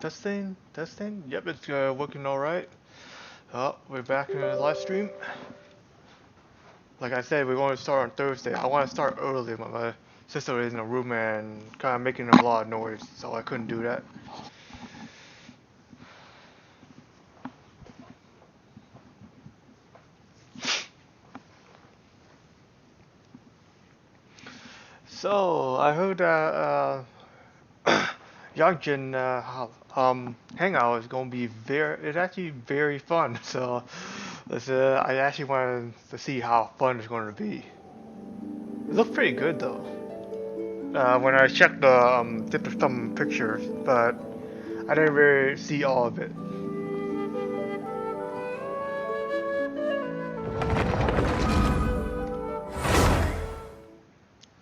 Testing, testing. Yep, it's working all right. Oh, we're back in the live stream. Like I said, we're going to start on Thursday. I want to start early, but my sister is in a room and kind of making a lot of noise, so I couldn't do that. So I heard that Yongjin hangout is going to be it's actually very fun. So I actually wanted to see how fun it's going to be. It looks pretty good though. When I checked some pictures, but I didn't really see all of it.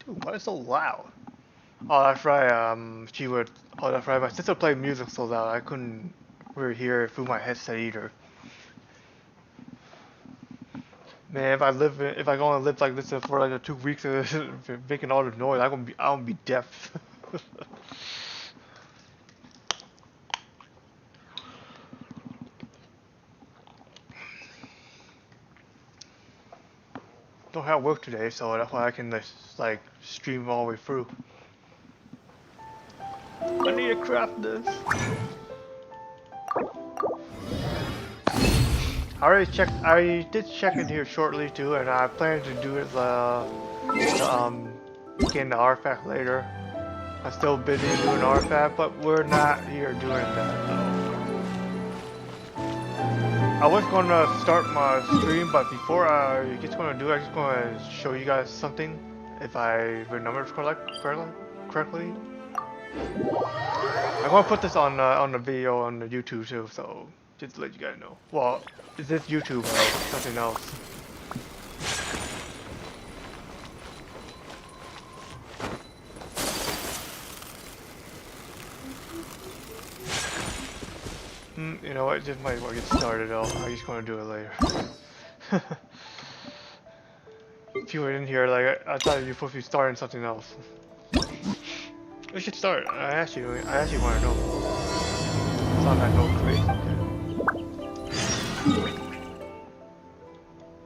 Dude, why is it so loud? Oh, that's right. Oh, that's right. My sister played music so loud I couldn't really hear it through my headset either. Man, if I gonna live like this for like 2 weeks making all the noise, I'm gonna be deaf. Don't have work today, so that's why I can like stream all the way through. I need to craft this. I did check it here shortly too, and I plan to do it getting the artifact later. I'm still busy doing artifact, but we're not here doing that though. I was gonna start my stream, but before I get going to do it, I'm just gonna show you guys something, if I remember correctly. I'm gonna put this on the video on the YouTube too, so just to let you guys know. Well, is this YouTube or something else? You know what? Just might as well get started though. I'm just gonna do it later. If you were in here, like I thought you were supposed to be starting something else. We should start. I actually want to know. It's not that no crazy.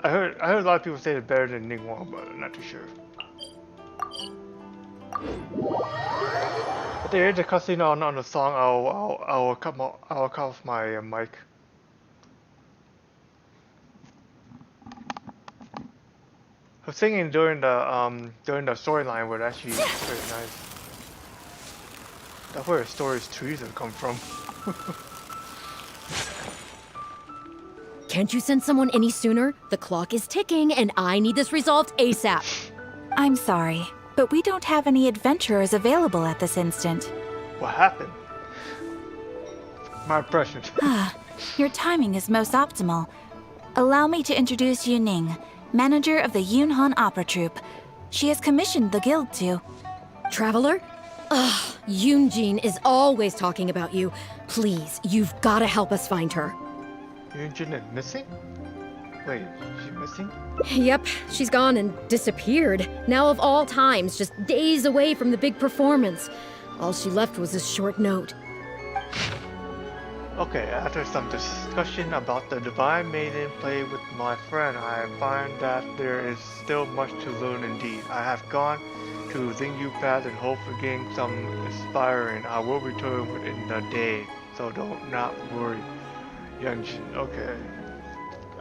I heard a lot of people say it's better than Ning Wong, but I'm not too sure. If there is a cutscene on the song, I'll cut off my mic. Her singing during the storyline was actually very nice. That's where the story's treason come from. Can't you send someone any sooner? The clock is ticking and I need this resolved ASAP. I'm sorry, but we don't have any adventurers available at this instant. What happened? My impression. Your timing is most optimal. Allow me to introduce Yu Ning, manager of the Yunhan Opera Troupe. She has commissioned the guild to... Traveler? Ugh, Yoonjin is always talking about you. Please, you've gotta help us find her. Yoonjin is missing? Wait, she's missing? Yep, she's gone and disappeared. Now of all times, just days away from the big performance. All she left was a short note. Okay, after some discussion about the Divine Maiden play with my friend, I find that there is still much to learn indeed. I have gone to Xingyu Path and hope for getting some inspiring. I will return within the day, so don't not worry. Youngjin, okay.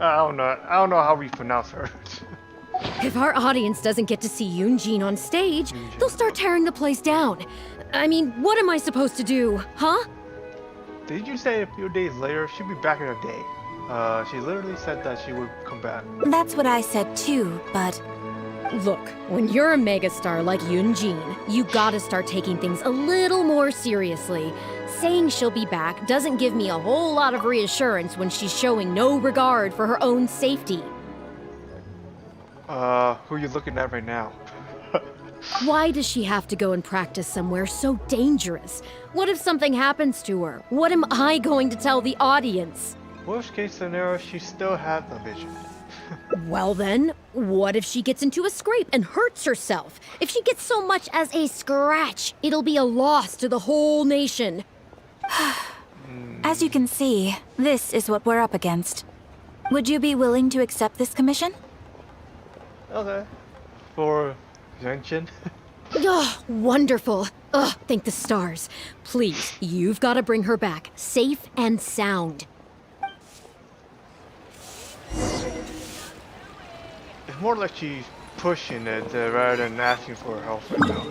I don't know how we pronounce her. If our audience doesn't get to see Yoonjin on stage, they'll start tearing the place down. I mean, what am I supposed to do, huh? Did you say a few days later she'll be back in a day? She literally said that she would come back. That's what I said too, but... Look, when you're a megastar like Yoonjin, you gotta start taking things a little more seriously. Saying she'll be back doesn't give me a whole lot of reassurance when she's showing no regard for her own safety. Who are you looking at right now? Why does she have to go and practice somewhere so dangerous? What if something happens to her? What am I going to tell the audience? Worst case scenario, she still has the vision. Well then, what if she gets into a scrape and hurts herself? If she gets so much as a scratch, it'll be a loss to the whole nation. As you can see, this is what we're up against. Would you be willing to accept this commission? Okay. For Genshin. Oh, wonderful. Ugh, thank the stars. Please, you've got to bring her back, safe and sound. It's more like she's pushing it rather than asking for help right now.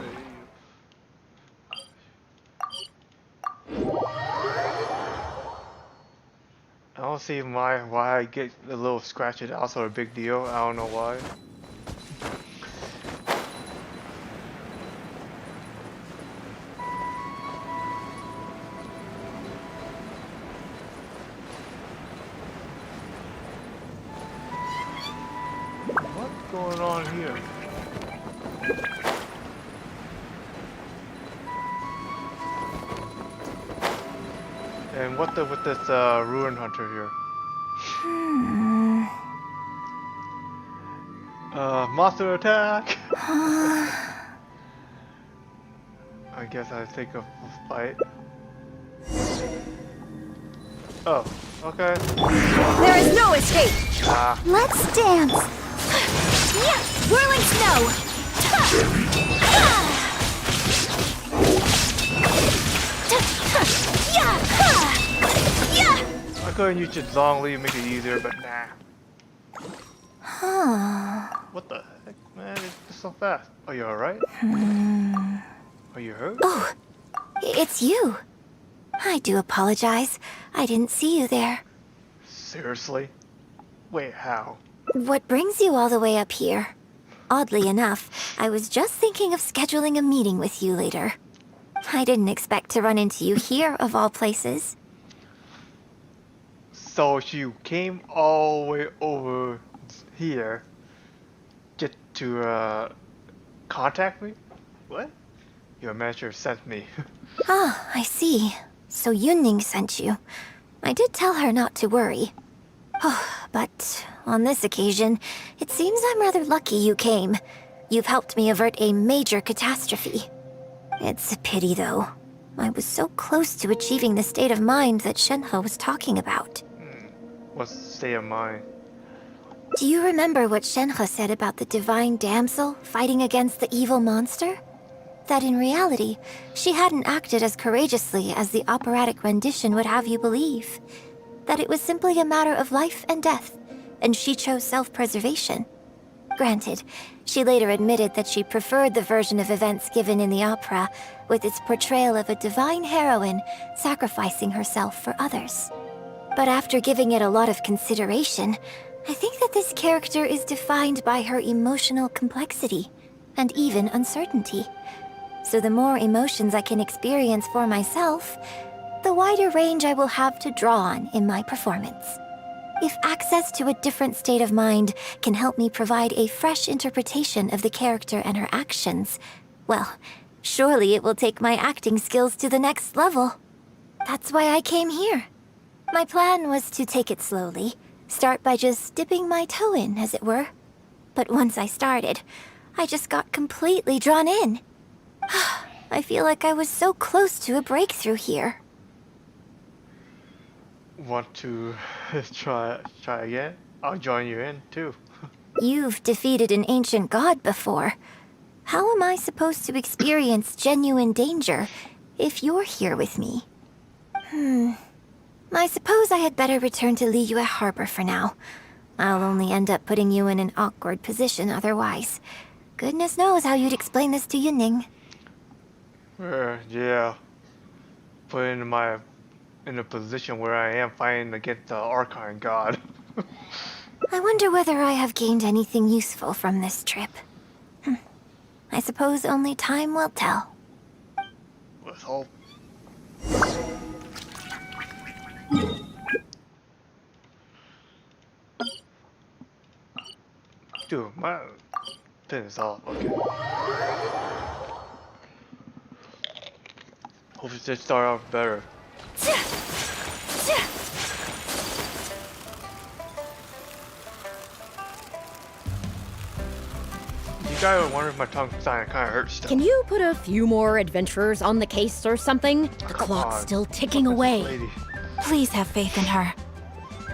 I don't see why I get a little scratch. It's also a big deal. I don't know why. What's going on here? And what with this ruin hunter here? Monster attack! I guess I think of a fight. Oh, okay. There is no escape! Ah, Let's dance! Yeah! Whirling snow! I couldn't use it longly to make it easier, but nah. What the heck, man? It's so fast. Are you alright? Are you hurt? Oh, it's you. I do apologize. I didn't see you there. Seriously? Wait, how? What brings you all the way up here? Oddly enough, I was just thinking of scheduling a meeting with you later. I didn't expect to run into you here, of all places. So you came all the way over here just to contact me? What? Your manager sent me. Ah, I see. So Yunning sent you. I did tell her not to worry. Oh, but on this occasion, it seems I'm rather lucky you came. You've helped me avert a major catastrophe. It's a pity, though. I was so close to achieving the state of mind that Shenhe was talking about. What's the state of mind? Do you remember what Shenhe said about the divine damsel fighting against the evil monster? That in reality, she hadn't acted as courageously as the operatic rendition would have you believe. That it was simply a matter of life and death, and she chose self-preservation. Granted, she later admitted that she preferred the version of events given in the opera, with its portrayal of a divine heroine sacrificing herself for others. But after giving it a lot of consideration, I think that this character is defined by her emotional complexity, and even uncertainty. So the more emotions I can experience for myself, the wider range I will have to draw on in my performance. If access to a different state of mind can help me provide a fresh interpretation of the character and her actions, well, surely it will take my acting skills to the next level. That's why I came here. My plan was to take it slowly, start by just dipping my toe in, as it were. But once I started, I just got completely drawn in. I feel like I was so close to a breakthrough here. Want to try again? I'll join you in too. You've defeated an ancient god before. How am I supposed to experience genuine danger if you're here with me? I suppose I had better return to Liyue Harbor for now. I'll only end up putting you in an awkward position otherwise. Goodness knows how you'd explain this to Yunning. Yeah. Put in a position where I am fighting against the Archon God. I wonder whether I have gained anything useful from this trip. I suppose only time will tell. Let's hope. Dude, my pin is off. Okay. Hope it just start off better. You guys wonder if my tongue kind of hurts still. Can you put a few more adventurers on the case or something? The Come clock's on. still ticking Look at this away. lady. Please have faith in her.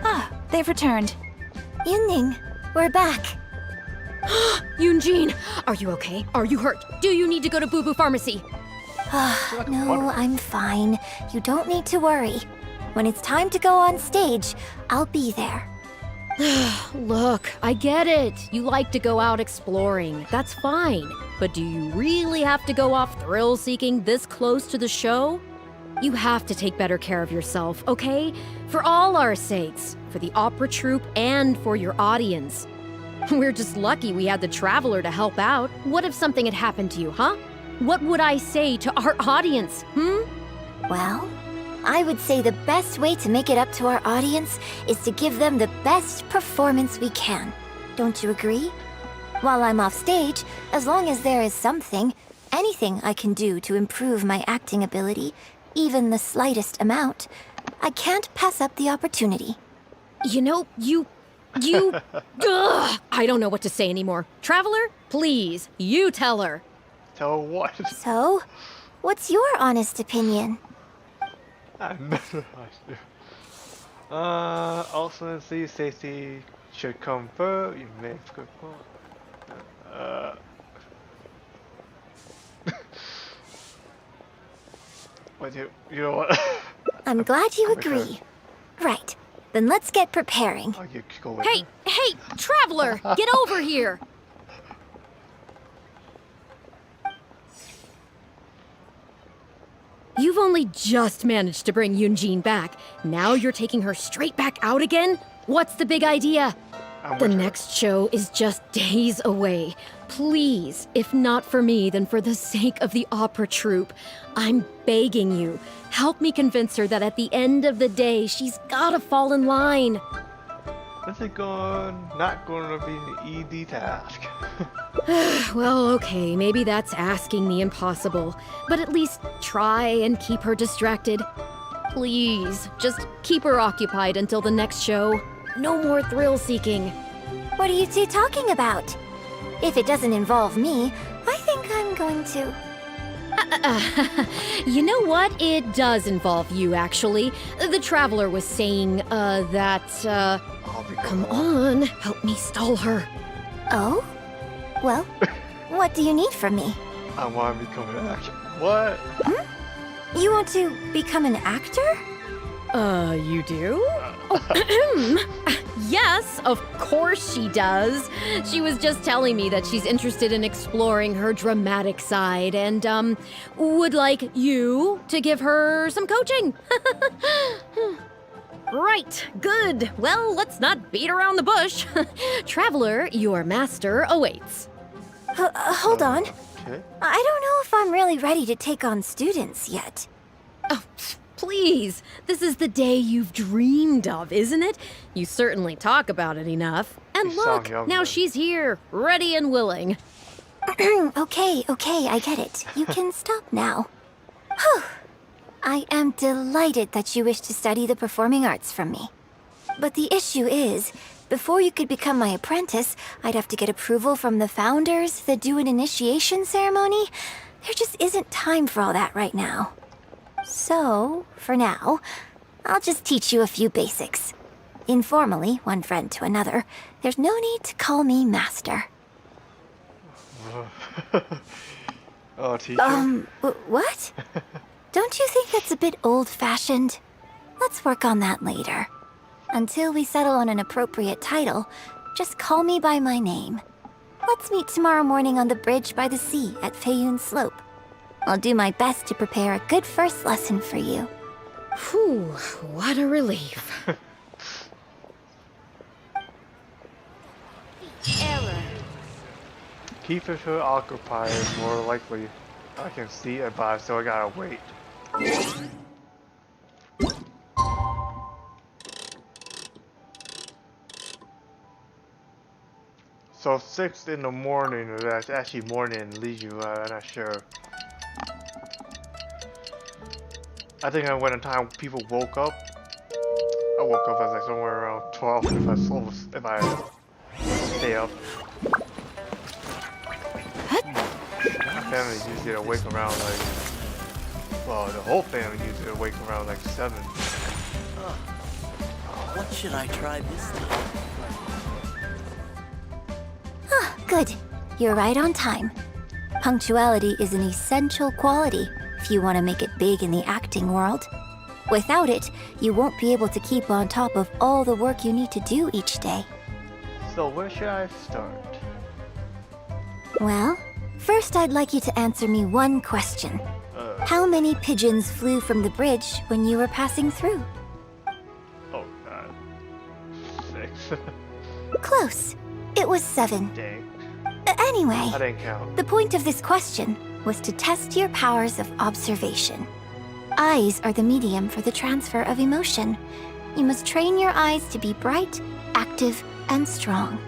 Ah, they've returned. Yunning, we're back. Yunjin, are you okay? Are you hurt? Do you need to go to Boo Boo Pharmacy? No, I'm fine. You don't need to worry. When it's time to go on stage, I'll be there. Look, I get it. You like to go out exploring. That's fine. But do you really have to go off thrill-seeking this close to the show? You have to take better care of yourself, okay? For all our sakes. For the opera troupe and for your audience. We're just lucky we had the Traveler to help out. What if something had happened to you, huh? What would I say to our audience, Well, I would say the best way to make it up to our audience is to give them the best performance we can. Don't you agree? While I'm off stage, as long as there is something, anything I can do to improve my acting ability, even the slightest amount, I can't pass up the opportunity. You know, you... Ugh, I don't know what to say anymore. Traveler, please, you tell her. Tell what? So, what's your honest opinion? Also, safety should come first. You may have good point. What you know what? I'm glad you agree. Right. Then let's get preparing. Oh, you go with Hey, her. hey, Traveler, get over here. You've only just managed to bring Yunjin back. Now you're taking her straight back out again? What's the big idea? I'm The with her. next show is just days away. Please, if not for me, then for the sake of the opera troupe, I'm begging you, help me convince her that at the end of the day, she's gotta fall in line. This is not going to be an easy task. Well, okay, maybe that's asking the impossible, but at least try and keep her distracted. Please, just keep her occupied until the next show. No more thrill-seeking. What are you two talking about? If it doesn't involve me, I think I'm going to... You know what? It does involve you, actually. The Traveler was saying, that, I'll be Come gone. on, help me stall her. Oh? Well, what do you need from me? I want to become an actor. What? You want to become an actor? You do? Yes, of course she does. She was just telling me that she's interested in exploring her dramatic side and, would like you to give her some coaching. Right, good. Well, let's not beat around the bush. Traveler, your master awaits. Hold on. Okay. I don't know if I'm really ready to take on students yet. Oh, please. This is the day you've dreamed of, isn't it? You certainly talk about it enough. And You sound look, young, now though. she's here, ready and willing. Okay, I get it. You can stop now. Whew. I am delighted that you wish to study the performing arts from me. But the issue is, before you could become my apprentice, I'd have to get approval from the founders that do an initiation ceremony. There just isn't time for all that right now. So, for now, I'll just teach you a few basics. Informally, one friend to another, there's no need to call me master. Oh, teacher. What? Don't you think that's a bit old-fashioned? Let's work on that later. Until we settle on an appropriate title, just call me by my name. Let's meet tomorrow morning on the bridge by the sea at Feiyun Slope. I'll do my best to prepare a good first lesson for you. Whew, what a relief. Keeping her occupied is more likely. I can see it, but I still gotta wait. So 6 in the morning, or that's actually morning in Leisure, I'm not sure. I think I went in time people woke up. I woke up as like somewhere around 12 if I stay up. My family usually awake around like, well, the whole family usually awake around like 7. What should I try this time? Ah, good. You're right on time. Punctuality is an essential quality if you want to make it big in the acting world. Without it, you won't be able to keep on top of all the work you need to do each day. So where should I start? Well, first I'd like you to answer me one question. How many pigeons flew from the bridge when you were passing through? Oh god. 6. Close. It was 7. Dang. Anyway, I didn't count. the point of this question was to test your powers of observation. Eyes are the medium for the transfer of emotion. You must train your eyes to be bright, active, and strong.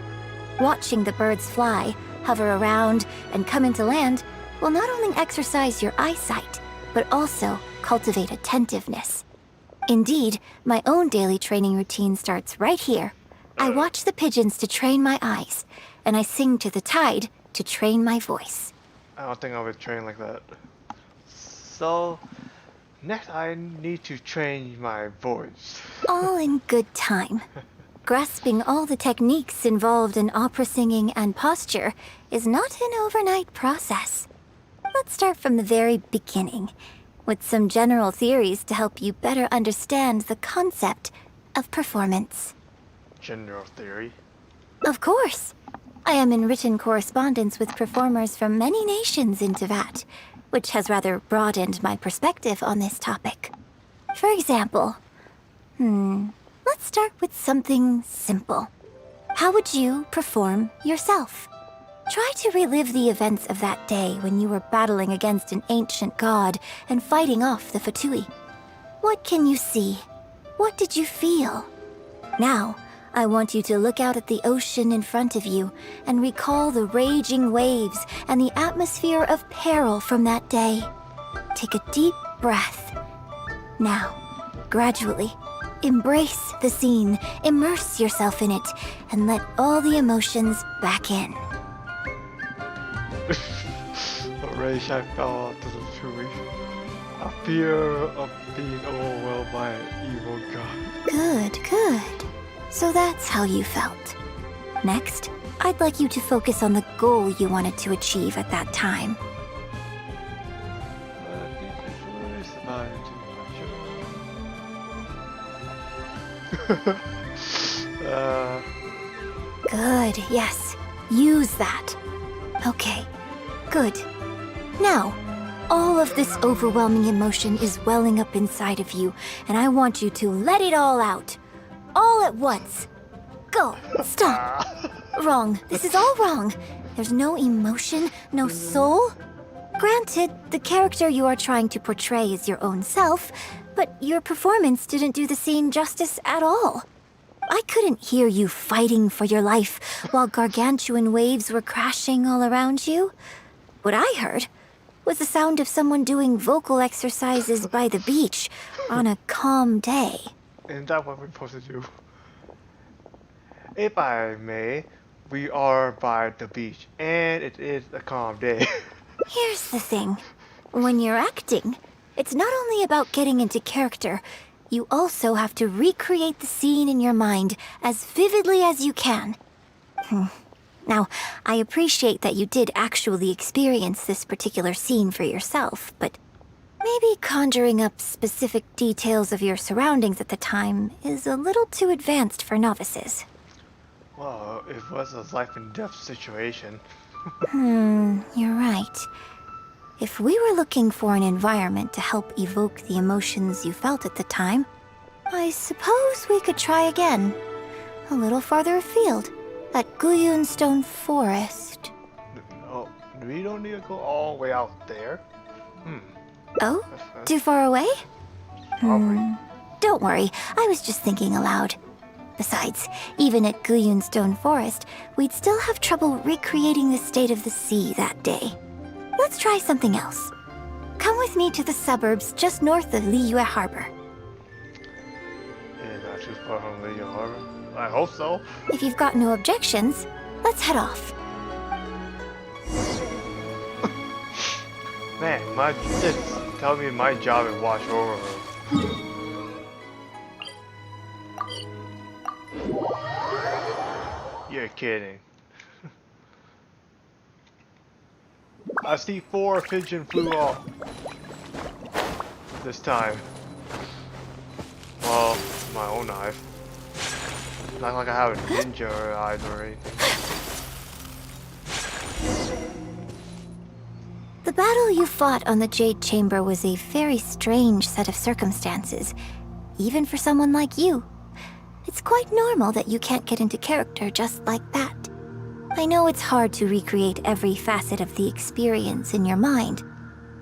Watching the birds fly, hover around, and come into land will not only exercise your eyesight, but also cultivate attentiveness. Indeed, my own daily training routine starts right here. I watch the pigeons to train my eyes, and I sing to the tide to train my voice. I don't think I would train like that. So, next I need to train my voice. All in good time. Grasping all the techniques involved in opera singing and posture is not an overnight process. Let's start from the very beginning, with some general theories to help you better understand the concept of performance. General theory. Of course. I am in written correspondence with performers from many nations in Teyvat, which has rather broadened my perspective on this topic. For example, let's start with something simple. How would you perform yourself? Try to relive the events of that day when you were battling against an ancient god and fighting off the Fatui. What can you see? What did you feel? Now, I want you to look out at the ocean in front of you and recall the raging waves and the atmosphere of peril from that day. Take a deep breath. Now, gradually, embrace the scene, immerse yourself in it, and let all the emotions back in. The rage I felt to the Fatui. A fear of being overwhelmed by an evil god. Good, good. So that's how you felt. Next, I'd like you to focus on the goal you wanted to achieve at that time. Good, yes. Use that. Okay, good. Now, all of this overwhelming emotion is welling up inside of you, and I want you to let it all out. All at once. Go. Stop. Wrong. This is all wrong. There's no emotion, no soul. Granted, the character you are trying to portray is your own self, but your performance didn't do the scene justice at all. I couldn't hear you fighting for your life while gargantuan waves were crashing all around you. What I heard was the sound of someone doing vocal exercises by the beach on a calm day. Isn't that what we're supposed to do? If I may, we are by the beach, and it is a calm day. Here's the thing. When you're acting, it's not only about getting into character, you also have to recreate the scene in your mind as vividly as you can. Now, I appreciate that you did actually experience this particular scene for yourself, but maybe conjuring up specific details of your surroundings at the time is a little too advanced for novices. Well, it was a life and death situation. You're right. If we were looking for an environment to help evoke the emotions you felt at the time, I suppose we could try again. A little farther afield, at Guyun Stone Forest. Oh, we don't need to go all the way out there. Oh? Too far away? Probably. Don't worry, I was just thinking aloud. Besides, even at Guyun Stone Forest, we'd still have trouble recreating the state of the sea that day. Let's try something else. Come with me to the suburbs just north of Liyue Harbor. Yeah, not too far from Liyue Harbor. I hope so. If you've got no objections, let's head off. Man, tell me my job is watch over her. You're kidding. I see 4 pigeon flew off. This time. Well, my own knife. Not like I have a ninja eyes or anything. The battle you fought on the Jade Chamber was a very strange set of circumstances, even for someone like you. It's quite normal that you can't get into character just like that. I know it's hard to recreate every facet of the experience in your mind,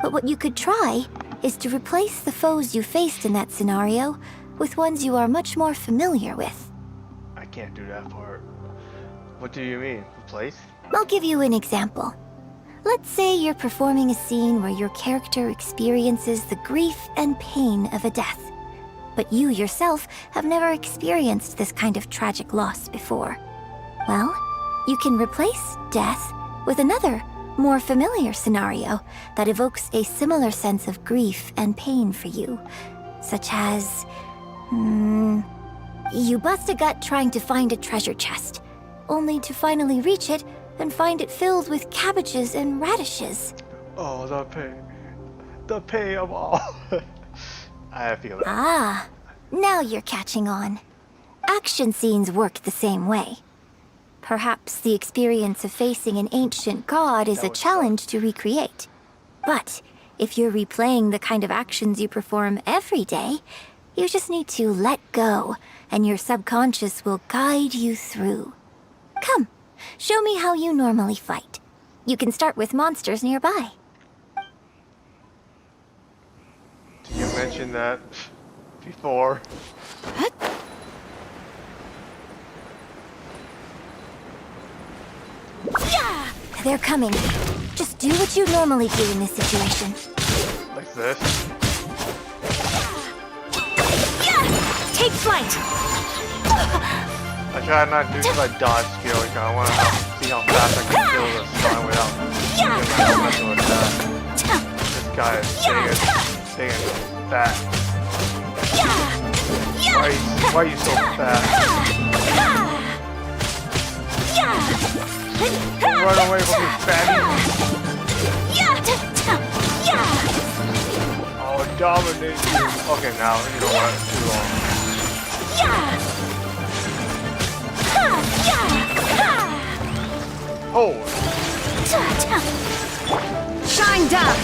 but what you could try is to replace the foes you faced in that scenario with ones you are much more familiar with. I can't do that part. What do you mean? Replace? I'll give you an example. Let's say you're performing a scene where your character experiences the grief and pain of a death, but you yourself have never experienced this kind of tragic loss before. Well, you can replace death with another, more familiar scenario that evokes a similar sense of grief and pain for you, such as... you bust a gut trying to find a treasure chest, only to finally reach it and find it filled with cabbages and radishes. Oh, the pain. The pain of all. I feel that. Ah, now you're catching on. Action scenes work the same way. Perhaps the experience of facing an ancient god is a challenge to recreate. But if you're replaying the kind of actions you perform every day, you just need to let go, and your subconscious will guide you through. Come, show me how you normally fight. You can start with monsters nearby. Did you mention that before? They're coming. Just do what you normally do in this situation. Like this? Take flight! I try not to do like dodge skill, like I want to see how fast I can kill this slime without messing with that. This guy is big and fat. Why are you so fat? Run away from me, fatty! Oh, dominate you! Okay, now you don't want it too long. Oh! Shine down!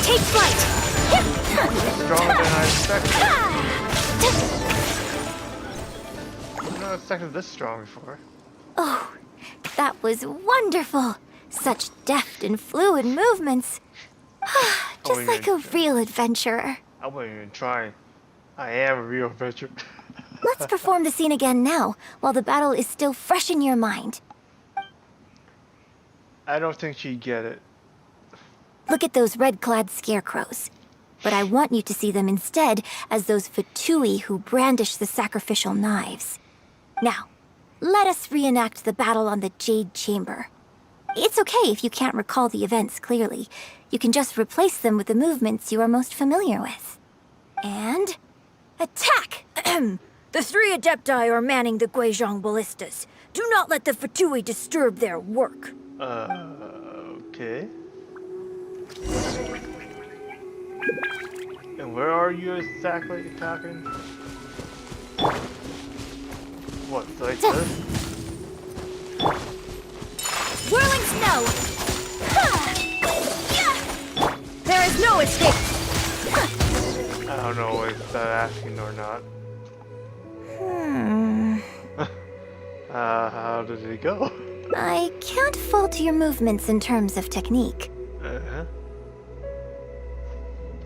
Take flight! Stronger than I expected. I've not expected this strong before. Oh, that was wonderful. Such deft and fluid movements. Just like a real adventurer. I wasn't even trying. I am a real adventurer. Let's perform the scene again now, while the battle is still fresh in your mind. I don't think she'd get it. Look at those red-clad scarecrows. But I want you to see them instead as those Fatui who brandish the sacrificial knives. Now, let us reenact the battle on the Jade Chamber. It's okay if you can't recall the events clearly. You can just replace them with the movements you are most familiar with. And... attack! The 3 Adepti are manning the Guizhong ballistas. Do not let the Fatui disturb their work. Okay. And where are you exactly attacking? What, like this? Whirling snow! There is no escape! I don't know if that's asking or not. How did it go? I can't fault your movements in terms of technique. Uh-huh.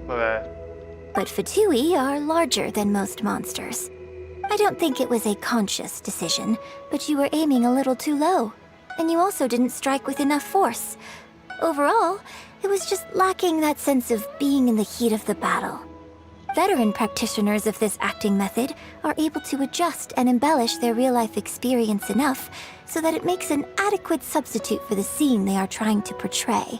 My bad. But Fatui are larger than most monsters. I don't think it was a conscious decision, but you were aiming a little too low. And you also didn't strike with enough force. Overall, it was just lacking that sense of being in the heat of the battle. Veteran practitioners of this acting method are able to adjust and embellish their real-life experience enough so that it makes an adequate substitute for the scene they are trying to portray.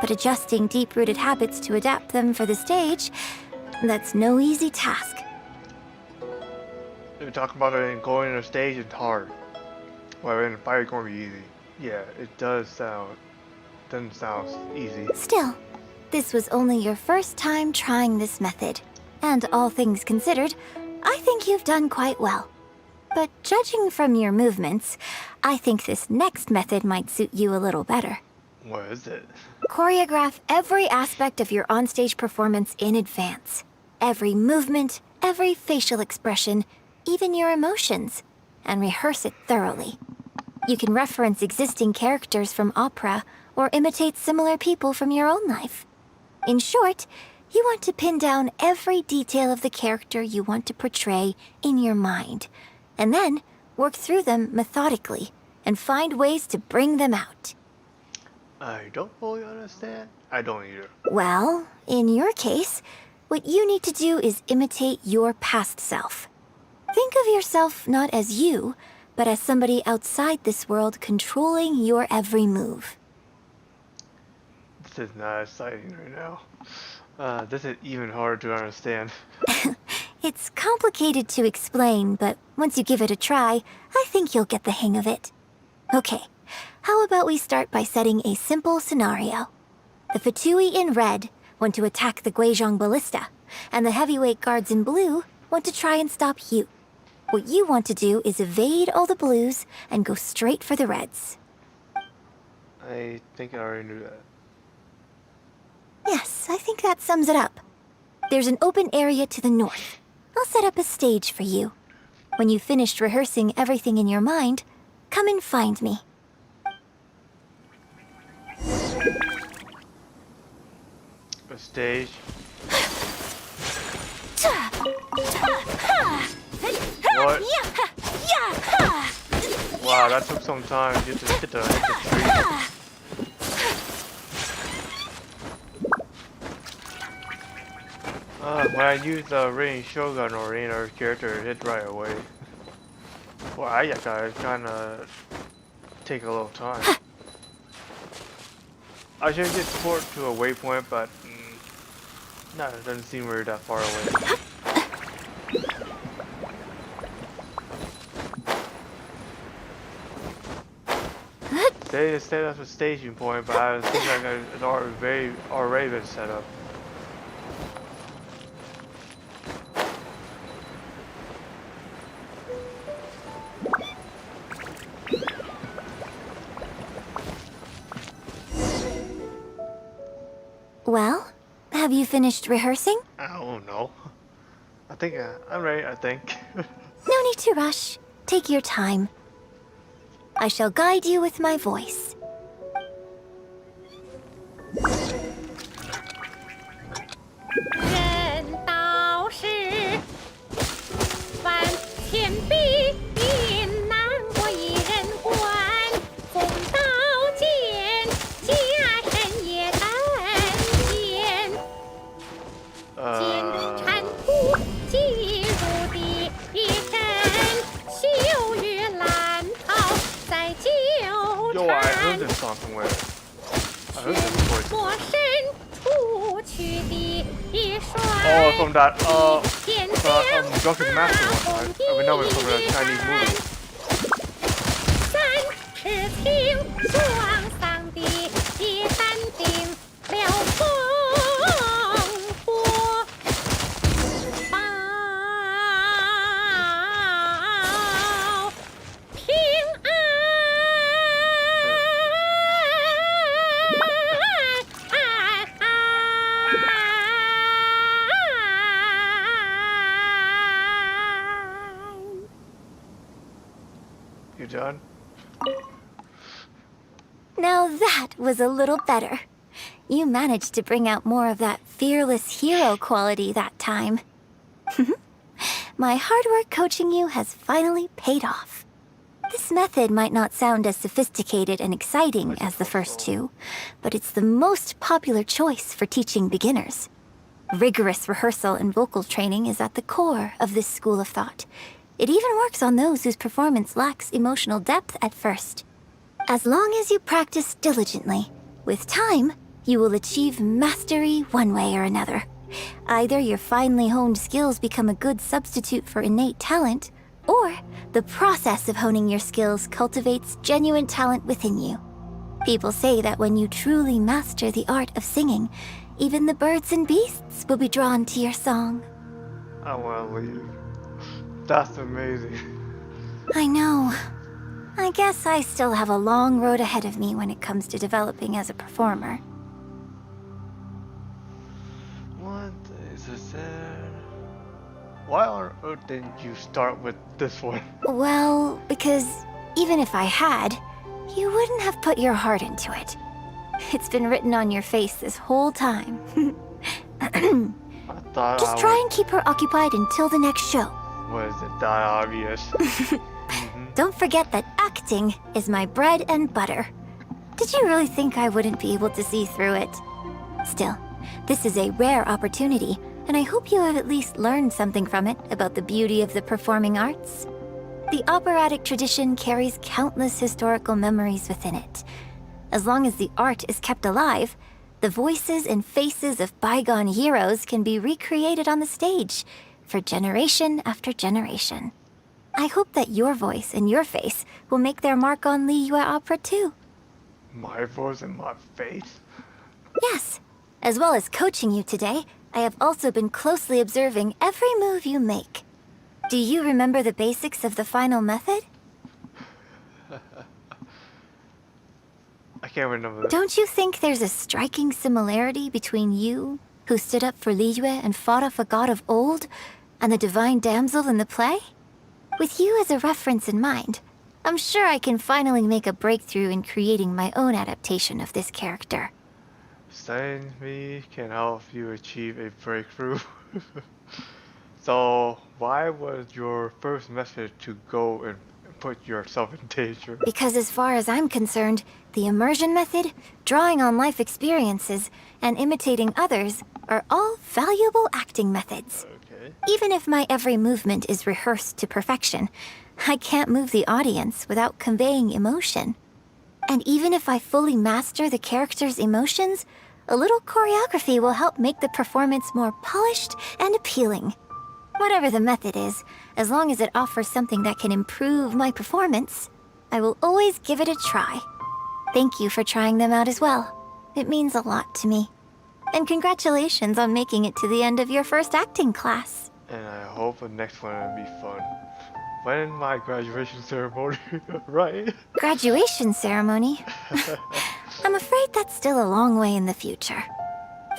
But adjusting deep-rooted habits to adapt them for the stage, that's no easy task. If you talk about it in going on a stage, it's hard. Well, in a fight, it's going to be easy. Yeah, it doesn't sound easy. Still, this was only your first time trying this method. And all things considered, I think you've done quite well. But judging from your movements, I think this next method might suit you a little better. What is it? Choreograph every aspect of your onstage performance in advance. Every movement, every facial expression, even your emotions, and rehearse it thoroughly. You can reference existing characters from opera or imitate similar people from your own life. In short, you want to pin down every detail of the character you want to portray in your mind, and then work through them methodically and find ways to bring them out. I don't fully understand. I don't either. Well, in your case, what you need to do is imitate your past self. Think of yourself not as you, but as somebody outside this world controlling your every move. This is not exciting right now. This is even harder to understand. It's complicated to explain, but once you give it a try, I think you'll get the hang of it. Okay, how about we start by setting a simple scenario? The Fatui in red want to attack the Guizhong Ballista, and the heavyweight guards in blue want to try and stop you. What you want to do is evade all the blues and go straight for the reds. I think I already knew that. Yes, I think that sums it up. There's an open area to the north. I'll set up a stage for you. When you've finished rehearsing everything in your mind, come and find me. A stage. What? Wow, that took some time to get hit the tree. When I use the Rain Shogun or any other character, it hit right away. Well, I gotta kinda take a little time. I should get support to a waypoint, but no, it doesn't seem really that far away. They set up a staging point, but I think it's already been set up. Well, have you finished rehearsing? I don't know. I think I'm ready, I think. No need to rush. Take your time. I shall guide you with my voice. 人道是万千比难我一人管，公道剑家身也难见，剑缠土击入地震，秀玉兰桃在纠 Yo, I 缠 heard this song somewhere. I heard this voice. 我身出去的帅 Oh, from that, 天 Drunken Master one. I remember it from the Chinese movie. 三尺青双桑的铁山顶了风波，报平安。 You done? Now that was a little better. You managed to bring out more of that fearless hero quality that time. My hard work coaching you has finally paid off. This method might not sound as sophisticated and exciting as the first two, but it's the most popular choice for teaching beginners. Rigorous rehearsal and vocal training is at the core of this school of thought. It even works on those whose performance lacks emotional depth at first. As long as you practice diligently, with time, you will achieve mastery one way or another. Either your finely honed skills become a good substitute for innate talent, or the process of honing your skills cultivates genuine talent within you. People say that when you truly master the art of singing, even the birds and beasts will be drawn to your song. I want to leave. That's amazing. I know. I guess I still have a long road ahead of me when it comes to developing as a performer. What is this? Why on earth didn't you start with this one? Well, because even if I had, you wouldn't have put your heart into it. It's been written on your face this whole time. I thought Just try and keep her occupied until the next show. Was it that obvious? Don't forget that acting is my bread and butter. Did you really think I wouldn't be able to see through it? Still, this is a rare opportunity, and I hope you have at least learned something from it about the beauty of the performing arts. The operatic tradition carries countless historical memories within it. As long as the art is kept alive, the voices and faces of bygone heroes can be recreated on the stage for generation after generation. I hope that your voice and your face will make their mark on Liyue Opera too. My voice and my face? Yes. As well as coaching you today, I have also been closely observing every move you make. Do you remember the basics of the final method? I can't remember that. Don't you think there's a striking similarity between you, who stood up for Liyue and fought off a god of old, and the divine damsel in the play? With you as a reference in mind, I'm sure I can finally make a breakthrough in creating my own adaptation of this character. Studying me can help you achieve a breakthrough. So, why was your first method to go and put yourself in danger? Because as far as I'm concerned, the immersion method, drawing on life experiences, and imitating others are all valuable acting methods. Okay. Even if my every movement is rehearsed to perfection, I can't move the audience without conveying emotion. And even if I fully master the character's emotions, a little choreography will help make the performance more polished and appealing. Whatever the method is, as long as it offers something that can improve my performance, I will always give it a try. Thank you for trying them out as well. It means a lot to me. And congratulations on making it to the end of your first acting class. And I hope the next one will be fun. When my graduation ceremony, right? Graduation ceremony? I'm afraid that's still a long way in the future.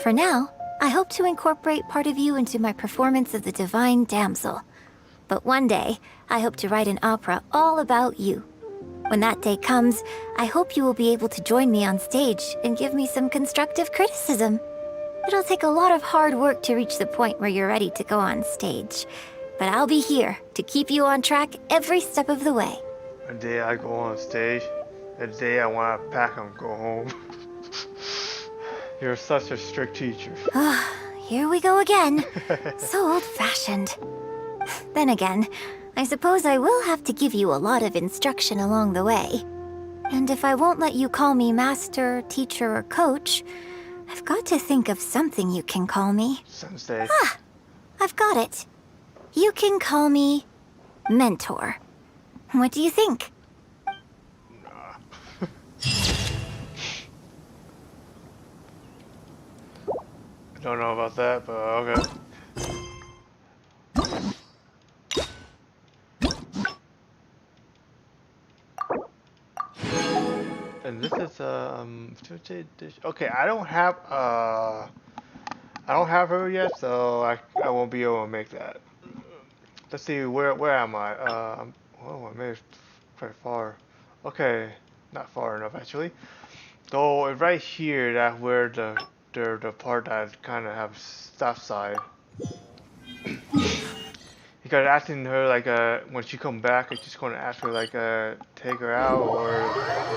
For now, I hope to incorporate part of you into my performance of the Divine Damsel. But one day, I hope to write an opera all about you. When that day comes, I hope you will be able to join me on stage and give me some constructive criticism. It'll take a lot of hard work to reach the point where you're ready to go on stage. But I'll be here to keep you on track every step of the way. The day I go on stage, the day I want to pack and go home. You're such a strict teacher. Here we go again. So old-fashioned. Then again, I suppose I will have to give you a lot of instruction along the way. And if I won't let you call me master, teacher, or coach, I've got to think of something you can call me. Sensei. I've got it. You can call me mentor. What do you think? I don't know about that, but okay. And this is okay. I don't have her yet, so I won't be able to make that. Let's see, where am I? Oh, I made it quite far. Okay, not far enough actually. So right here, that's where the part that kind of have stop sign. Because asking her like when she come back, it's just going to ask her like take her out or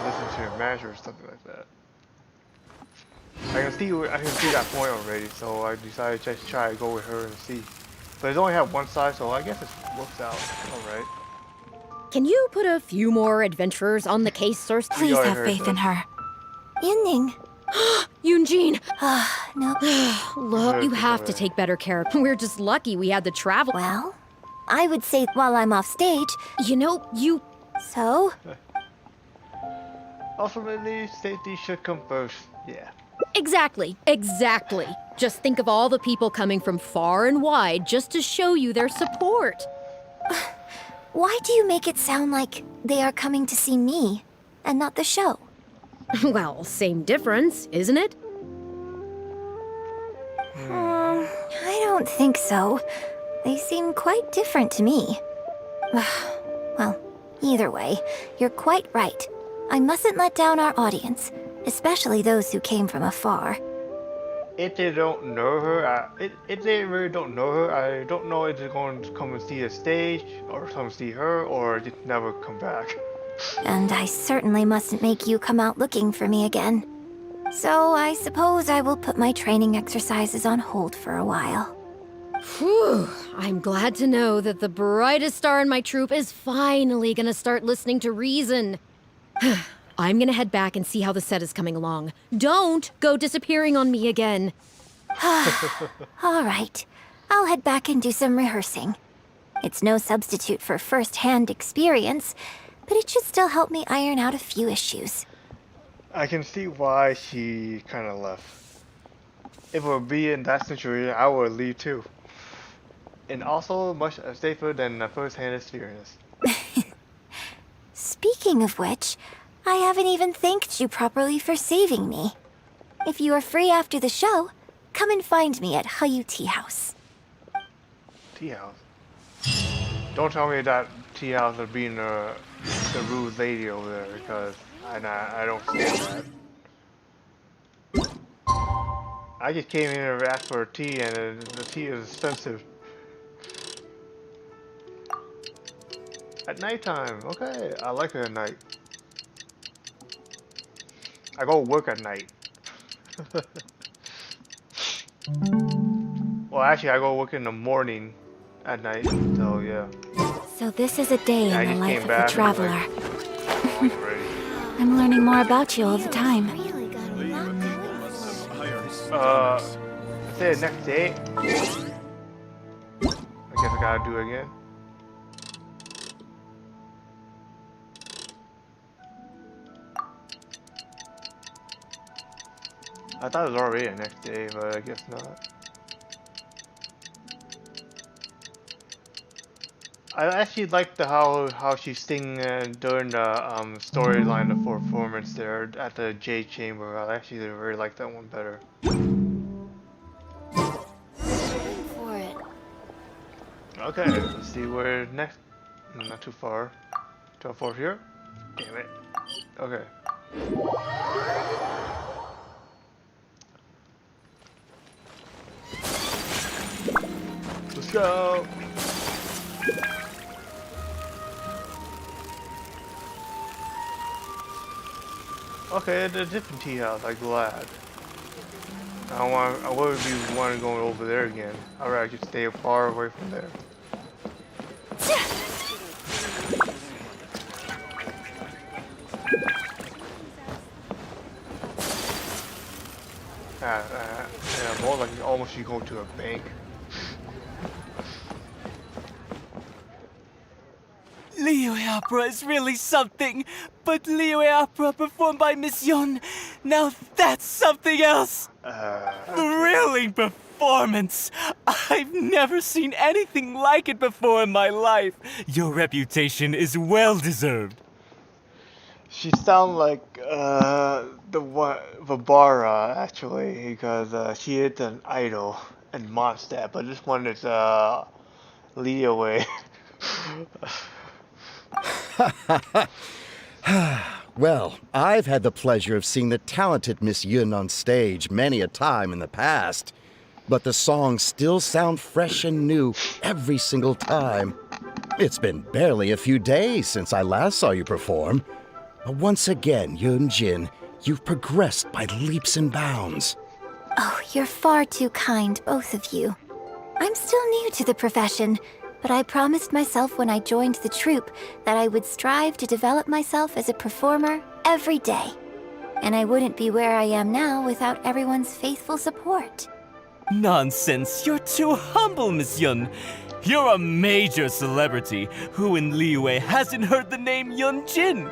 listen to her manager or something like that. I can see that point already, so I decided to just try to go with her and see. But it only have one side, so I guess it works out alright. Can you put a few more adventurers on the case, sir? Please have faith in her. Yunning. Eugene! No. Look, you have to take better care of. We're just lucky we had the travel. Well, I would say while I'm off stage. You know, you... So? Ultimately, safety should come first. Yeah. Exactly. Just think of all the people coming from far and wide just to show you their support. Why do you make it sound like they are coming to see me and not the show? Well, same difference, isn't it? I don't think so. They seem quite different to me. Well, either way, you're quite right. I mustn't let down our audience, especially those who came from afar. If they don't know her, if they really don't know her, I don't know if they're going to come and see the stage, or come see her, or just never come back. And I certainly mustn't make you come out looking for me again. So I suppose I will put my training exercises on hold for a while. Whew, I'm glad to know that the brightest star in my troupe is finally gonna start listening to reason. I'm gonna head back and see how the set is coming along. Don't go disappearing on me again. All right, I'll head back and do some rehearsing. It's no substitute for first-hand experience, but it should still help me iron out a few issues. I can see why she kind of left. If it would be in that situation, I would leave too. And also much safer than a first-hand experience. Speaking of which, I haven't even thanked you properly for saving me. If you are free after the show, come and find me at Hayu Tea House. Tea house? Don't tell me that tea house is being the rude lady over there, because I don't stand that. I just came in and asked for a tea, and the tea is expensive. At nighttime, okay. I like it at night. I go work at night. Well, actually, I go work in the morning at night, so yeah. So this is a day I in the just life came of back a traveler. and, like, ready. I'm learning more about you all the time. Really got a lot going. Say the next day. I guess I gotta do it again. I thought it was already the next day, but I guess not. I actually liked how she sang during the storyline of performance there at the Jade Chamber. I actually really liked that one better. For it. Okay, let's see where next. Not too far. Too far here. Damn it. Okay. Let's go. Okay, the different tea house. I'm glad. I wouldn't be wanting going over there again. I'd rather just stay far away from there. Yeah, more like almost you go to a bank. Liyue opera is really something, but Liyue opera performed by Miss Yun, now that's something else. Thrilling performance. I've never seen anything like it before in my life. Your reputation is well deserved. She sounds like the one Vibara actually, because she is an idol and Mondstadt, but this one is Liyue. Well, I've had the pleasure of seeing the talented Miss Yun on stage many a time in the past, but the songs still sound fresh and new every single time. It's been barely a few days since I last saw you perform. Once again, Yun Jin, you've progressed by leaps and bounds. Oh, you're far too kind, both of you. I'm still new to the profession, but I promised myself when I joined the troupe that I would strive to develop myself as a performer every day. And I wouldn't be where I am now without everyone's faithful support. Nonsense, you're too humble, Miss Yun. You're a major celebrity. Who in Liyue hasn't heard the name Yun Jin?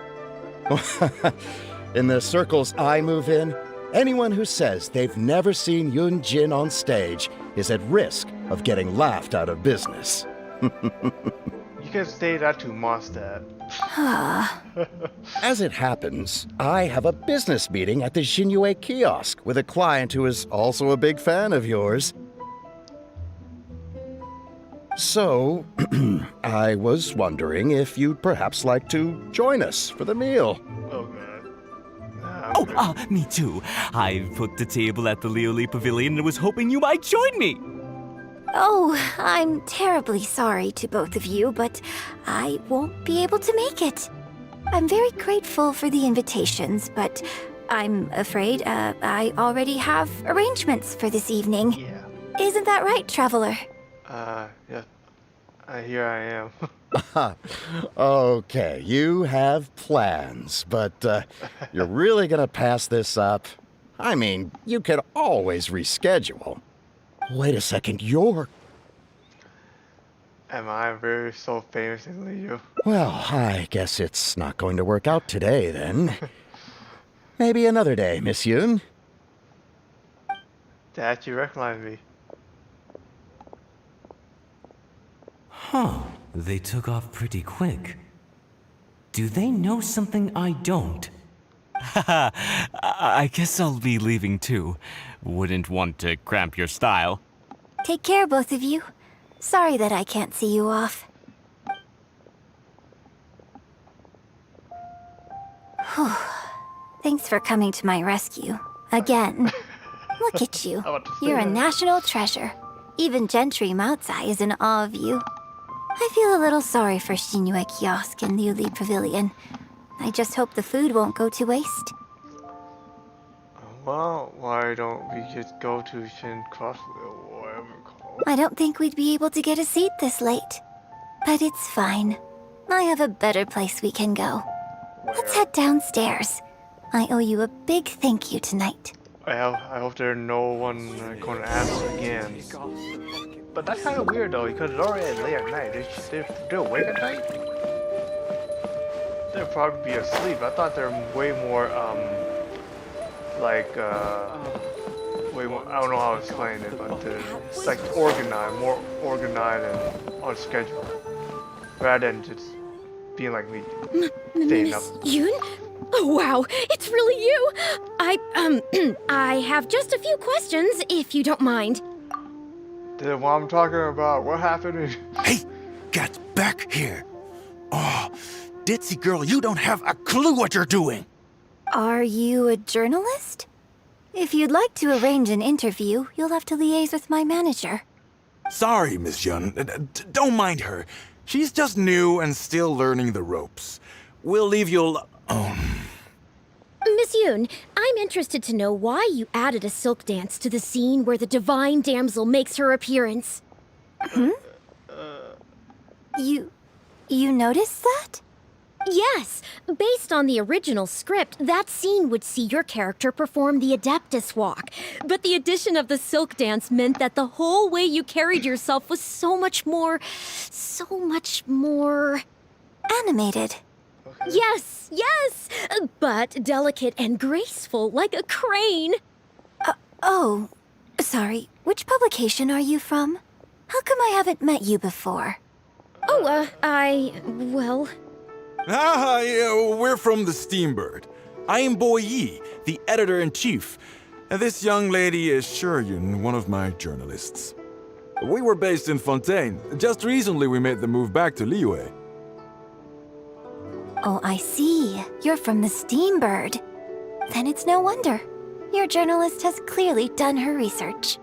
In the circles I move in, anyone who says they've never seen Yun Jin on stage is at risk of getting laughed out of business. You can say that to Mondstadt. As it happens, I have a business meeting at the Xinyu kiosk with a client who is also a big fan of yours. So, I was wondering if you'd perhaps like to join us for the meal. Oh god. Me too. I booked a table at the Lioli Pavilion and was hoping you might join me. Oh, I'm terribly sorry to both of you, but I won't be able to make it. I'm very grateful for the invitations, but I'm afraid I already have arrangements for this evening. Yeah. Isn't that right, Traveler? Yeah. Here I am. Okay, you have plans, but you're really gonna pass this up? I mean, you could always reschedule. Wait a second, you're... Am I very so famous in Liu? Well, I guess it's not going to work out today, then. Maybe another day, Miss Yoon. Dad, you recognize me. Huh. They took off pretty quick. Do they know something I don't? Haha, I guess I'll be leaving too. Wouldn't want to cramp your style. Take care, both of you. Sorry that I can't see you off. Whew. Thanks for coming to my rescue. Again. Look at you. You're a national treasure. Even Gentry Moutsai is in awe of you. I feel a little sorry for Xinyu Kiosk and Liuli Pavilion. I just hope the food won't go to waste. Well, why don't we just go to Shin Crossville or whatever it's called? I don't think we'd be able to get a seat this late. But it's fine. I have a better place we can go. Let's head downstairs. I owe you a big thank you tonight. I hope there's no one going to ask again. But that's kind of weird though, because it's already late at night. They're awake at night? They'll probably be asleep. I thought they're way more, way more, I don't know how to explain it, but it's like organized, more organized and on schedule. Rather than just being like me, staying up. Miss Yoon? Oh wow, it's really you! I have just a few questions, if you don't mind. What I'm talking about, what happened? Hey, get back here. Oh, ditzy girl, you don't have a clue what you're doing. Are you a journalist? If you'd like to arrange an interview, you'll have to liaise with my manager. Sorry, Miss Yun. Don't mind her. She's just new and still learning the ropes. We'll leave you Miss Yoon, I'm interested to know why you added a silk dance to the scene where the divine damsel makes her appearance. You noticed that? Yes, based on the original script, that scene would see your character perform the Adeptus Walk. But the addition of the silk dance meant that the whole way you carried yourself was so much more... Animated. Yes, but delicate and graceful like a crane. Oh, sorry. Which publication are you from? How come I haven't met you before? Oh, yeah, we're from the Steambird. I am Boy Yi, the editor-in-chief. And this young lady is Shuryun, one of my journalists. We were based in Fontaine. Just recently we made the move back to Liyue. Oh, I see. You're from the Steambird. Then it's no wonder. Your journalist has clearly done her research.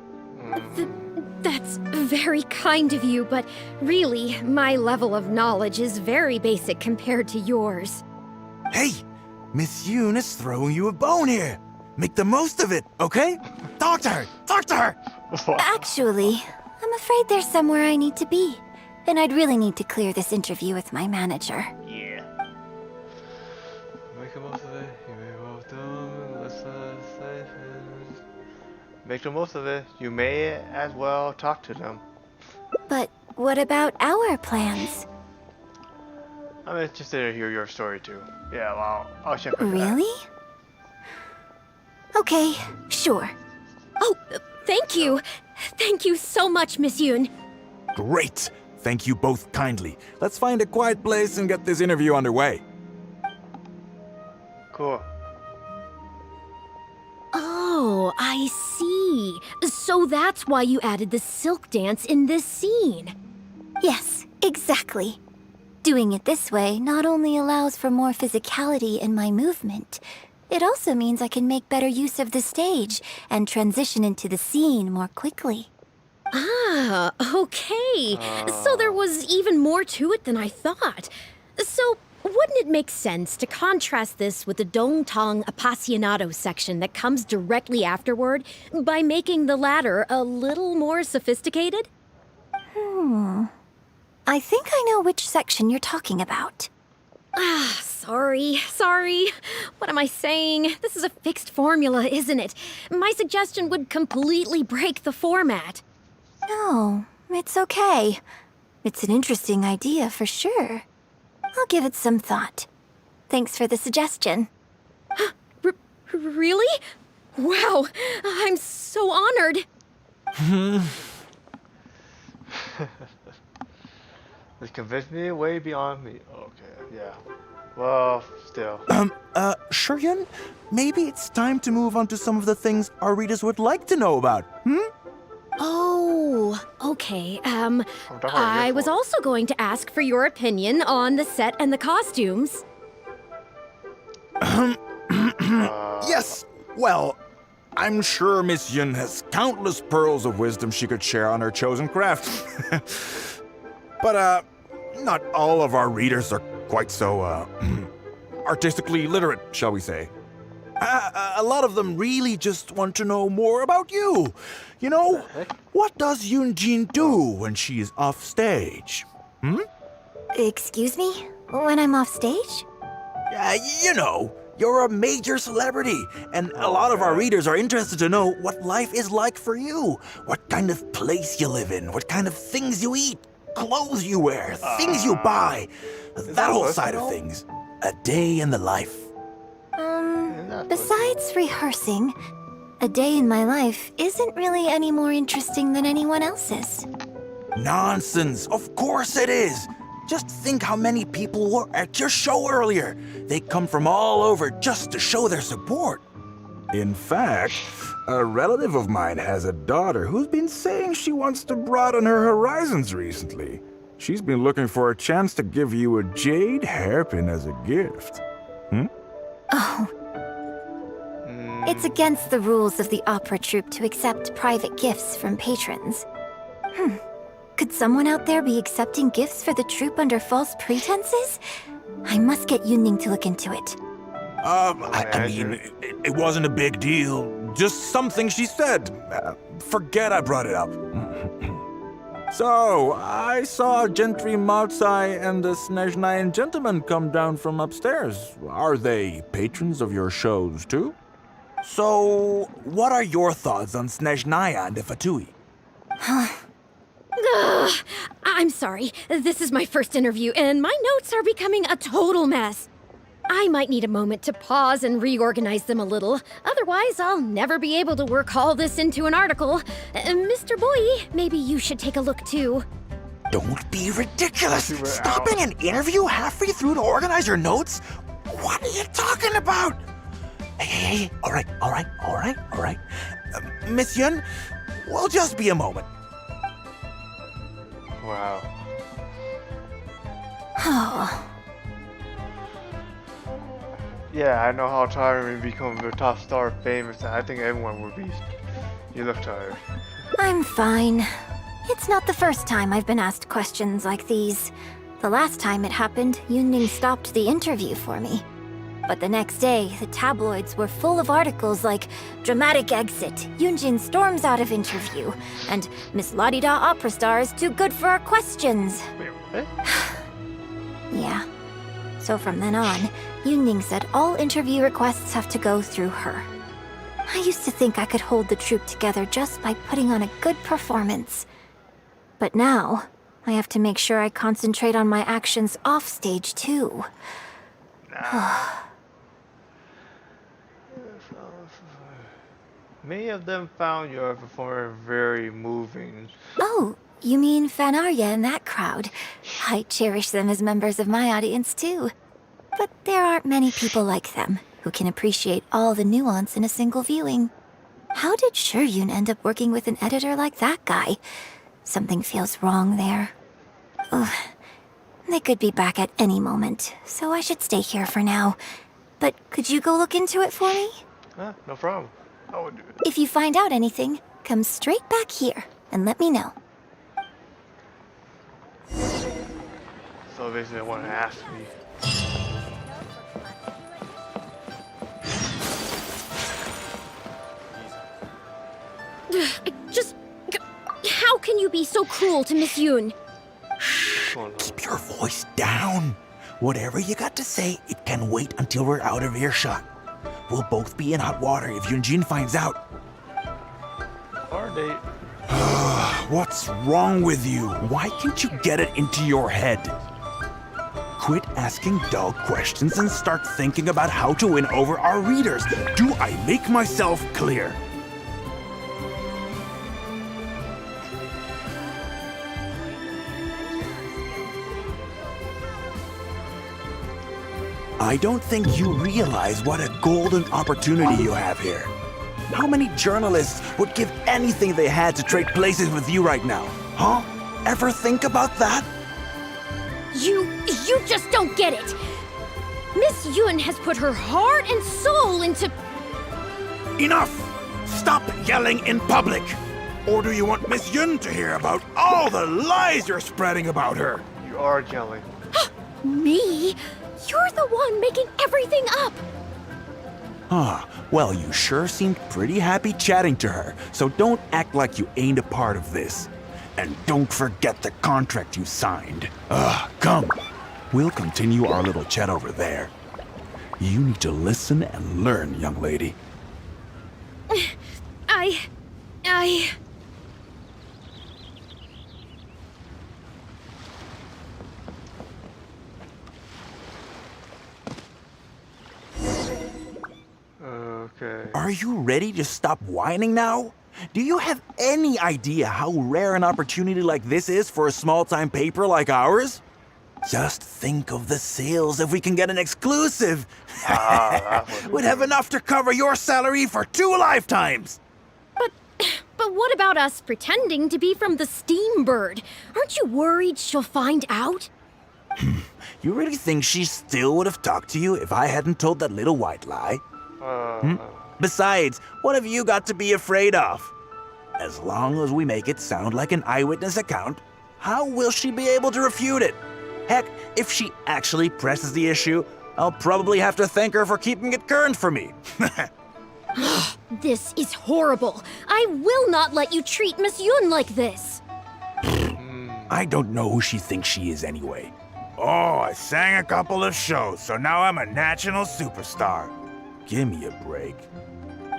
That's very kind of you, but really, my level of knowledge is very basic compared to yours. Hey, Miss Yoon is throwing you a bone here. Make the most of it, okay? Talk to her! Talk to her! Actually, I'm afraid there's somewhere I need to be. And I'd really need to clear this interview with my manager. Yeah. Make the most of it. You may well do. Make the most of it. You may as well talk to them. But what about our plans? I'm interested to hear your story too. Yeah, well, I'll check with that. Really? Okay, sure. Oh, thank you. Thank you so much, Miss Yoon. Great! Thank you both kindly. Let's find a quiet place and get this interview underway. Cool. Oh, I see. So that's why you added the silk dance in this scene. Yes, exactly. Doing it this way not only allows for more physicality in my movement, it also means I can make better use of the stage and transition into the scene more quickly. Ah, okay. So there was even more to it than I thought. So wouldn't it make sense to contrast this with the Dongtong Apasionado section that comes directly afterward by making the latter a little more sophisticated? I think I know which section you're talking about. Ah, sorry. What am I saying? This is a fixed formula, isn't it? My suggestion would completely break the format. No, it's okay. It's an interesting idea for sure. I'll give it some thought. Thanks for the suggestion. Really? Wow, I'm so honored. This convinced me way beyond me. Okay, yeah. Well, still. Shuryun, maybe it's time to move on to some of the things our readers would like to know about, Oh, okay. about I your was fault. also going to ask for your opinion on the set and the costumes. Yes, well, I'm sure Miss Yun has countless pearls of wisdom she could share on her chosen craft. But, not all of our readers are quite so, artistically literate, shall we say. A lot of them really just want to know more about you. You know, what does Yoonjin do when she is off stage? Excuse me? When I'm off stage? You know, you're a major celebrity, and a lot of our readers are interested to know what life is like for you. What kind of place you live in, what kind of things you eat, clothes you wear, things you buy. That whole side of things. A day in the life. Besides rehearsing, a day in my life isn't really any more interesting than anyone else's. Nonsense, of course it is. Just think how many people were at your show earlier. They come from all over just to show their support. In fact, a relative of mine has a daughter who's been saying she wants to broaden her horizons recently. She's been looking for a chance to give you a jade hairpin as a gift. Oh. It's against the rules of the opera troupe to accept private gifts from patrons. Could someone out there be accepting gifts for the troupe under false pretenses? I must get Yunning to look into it. I mean, it wasn't a big deal. Just something she said. Forget I brought it up. So, I saw Gentry Maotsai and the Snezhnayan gentleman come down from upstairs. Are they patrons of your shows, too? So, what are your thoughts on Snezhnaya and the Fatui? Ugh, I'm sorry. This is my first interview, and my notes are becoming a total mess. I might need a moment to pause and reorganize them a little. Otherwise, I'll never be able to work all this into an article. Mr. Boy, maybe you should take a look too. Don't be ridiculous! Stopping an interview halfway through to organize your notes? What are you talking about? Hey, all right. Miss Yun, we'll just be a moment. Wow. Oh. Yeah, I know how tiring becoming the top star famous. I think everyone would be. You look tired. I'm fine. It's not the first time I've been asked questions like these. The last time it happened, Yunning stopped the interview for me. But the next day, the tabloids were full of articles like "Dramatic Exit, Yoonjin storms out of interview," and "Miss La-di-da opera star is too good for our questions." Wait, what? Yeah. So from then on, Yoonjin said all interview requests have to go through her. I used to think I could hold the troupe together just by putting on a good performance. But now, I have to make sure I concentrate on my actions off stage too. Many of them found your performance very moving. Oh, you mean Fan Arya and that crowd? I cherish them as members of my audience too. But there aren't many people like them who can appreciate all the nuance in a single viewing. How did Shuryun end up working with an editor like that guy? Something feels wrong there. Ugh. They could be back at any moment, so I should stay here for now. But could you go look into it for me? No problem. I will do it. If you find out anything, come straight back here and let me know. So basically, they want to ask me. How can you be so cruel to Miss Yoon? Keep your voice down. Whatever you got to say, it can wait until we're out of earshot. We'll both be in hot water if Yoonjin finds out. Are they? What's wrong with you? Why can't you get it into your head? Quit asking dull questions and start thinking about how to win over our readers. Do I make myself clear? I don't think you realize what a golden opportunity you have here. How many journalists would give anything they had to trade places with you right now? Huh? Ever think about that? You just don't get it. Miss Yoon has put her heart and soul into... Enough! Stop yelling in public! Or do you want Miss Yun to hear about all the lies you're spreading about her? You are yelling. Me? You're the one making everything up. Well, you sure seemed pretty happy chatting to her, so don't act like you ain't a part of this. And don't forget the contract you signed. Come. We'll continue our little chat over there. You need to listen and learn, young lady. Okay. Are you ready to stop whining now? Do you have any idea how rare an opportunity like this is for a small-time paper like ours? Just think of the sales if we can get an exclusive. We'd have enough to cover your salary for 2 lifetimes. But what about us pretending to be from the Steambird? Aren't you worried she'll find out? You really think she still would have talked to you if I hadn't told that little white lie? Besides, what have you got to be afraid of? As long as we make it sound like an eyewitness account, how will she be able to refute it? Heck, if she actually presses the issue, I'll probably have to thank her for keeping it current for me. This is horrible. I will not let you treat Miss Yoon like this. I don't know who she thinks she is anyway. Oh, I sang a couple of shows, so now I'm a national superstar. Give me a break.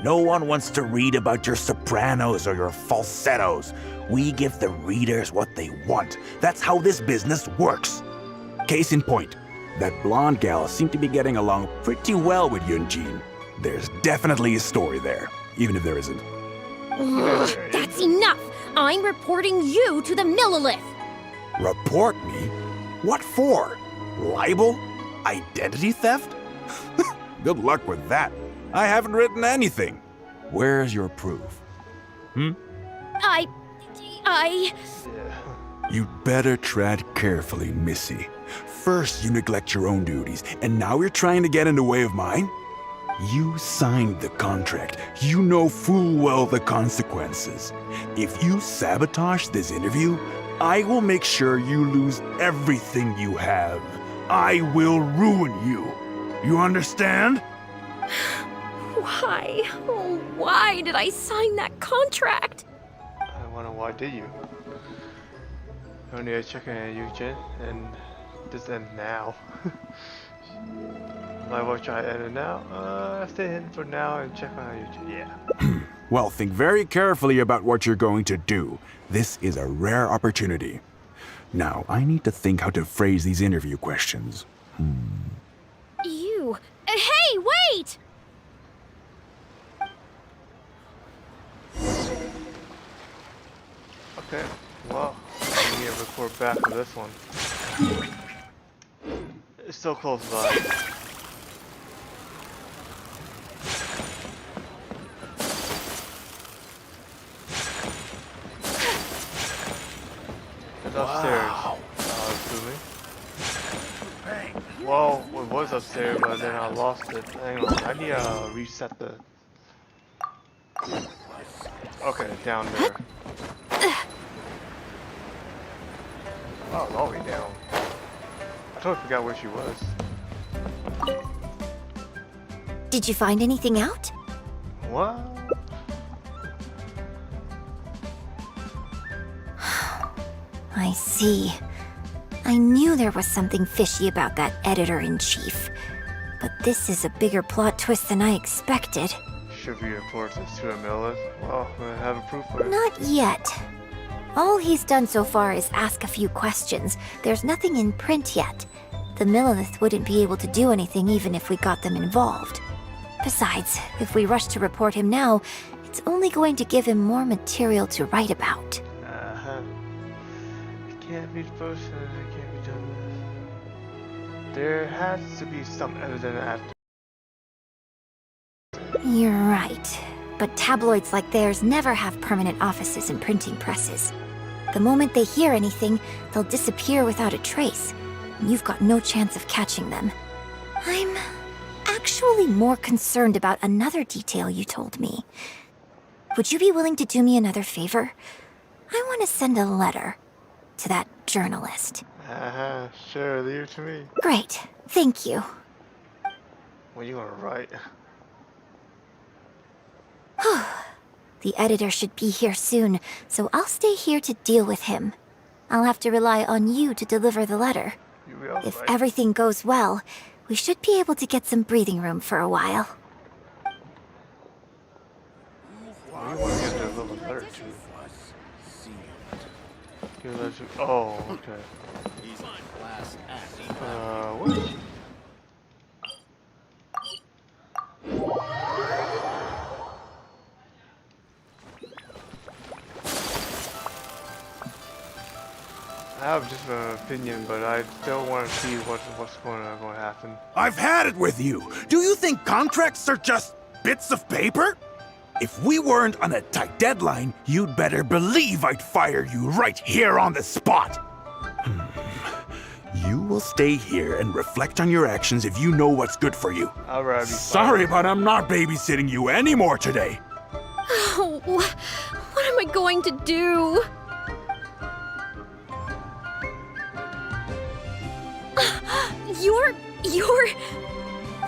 No one wants to read about your sopranos or your falsettos. We give the readers what they want. That's how this business works. Case in point, that blonde gal seemed to be getting along pretty well with Yoonjin. There's definitely a story there, even if there isn't. That's enough! I'm reporting you to the Millilith! Report me? What for? Libel? Identity theft? Good luck with that. I haven't written anything. Where's your proof? You'd better tread carefully, Missy. First, you neglect your own duties, and now you're trying to get in the way of mine? You signed the contract. You know full well the consequences. If you sabotage this interview, I will make sure you lose everything you have. I will ruin you. You understand? Why? Oh, why did I sign that contract? I wonder why did you? Only checking at you, Jen, and this ends now. Might well try to end it now. Stay hidden for now and check on YouTube. Yeah. Well, think very carefully about what you're going to do. This is a rare opportunity. Now, I need to think how to phrase these interview questions. You. Hey, wait! Okay. Well, I need to report back for this one. It's so close by. It's upstairs. Assuming. Well, it was upstairs, but then I lost it. Hang on, I need to reset the. Okay, down there. Oh, it's all the way down. I totally forgot where she was. Did you find anything out? What? I see. I knew there was something fishy about that editor-in-chief. But this is a bigger plot twist than I expected. Should we report this to Amelis? Well, we have a proof of it. Not yet. All he's done so far is ask a few questions. There's nothing in print yet. The Millilith wouldn't be able to do anything even if we got them involved. Besides, if we rush to report him now, it's only going to give him more material to write about. It can't be the person, it can't be done this. There has to be some evidence at. You're right. But tabloids like theirs never have permanent offices and printing presses. The moment they hear anything, they'll disappear without a trace. And you've got no chance of catching them. I'm actually more concerned about another detail you told me. Would you be willing to do me another favor? I want to send a letter to that journalist. Sure, leave it to me. Great. Thank you. What are you gonna write? The editor should be here soon, so I'll stay here to deal with him. I'll have to rely on you to deliver the letter. You'll be all If right. everything goes well, we should be able to get some breathing room for a while. What do you want to give the little letter to? Give a letter to. Oh, okay. What is she? I have just an opinion, but I still want to see what's going to happen. I've had it with you. Do you think contracts are just bits of paper? If we weren't on a tight deadline, you'd better believe I'd fire you right here on the spot. You will stay here and reflect on your actions if you know what's good for you. I'd rather be Sorry, but I'm not babysitting you anymore today. Oh, what am I going to do? You're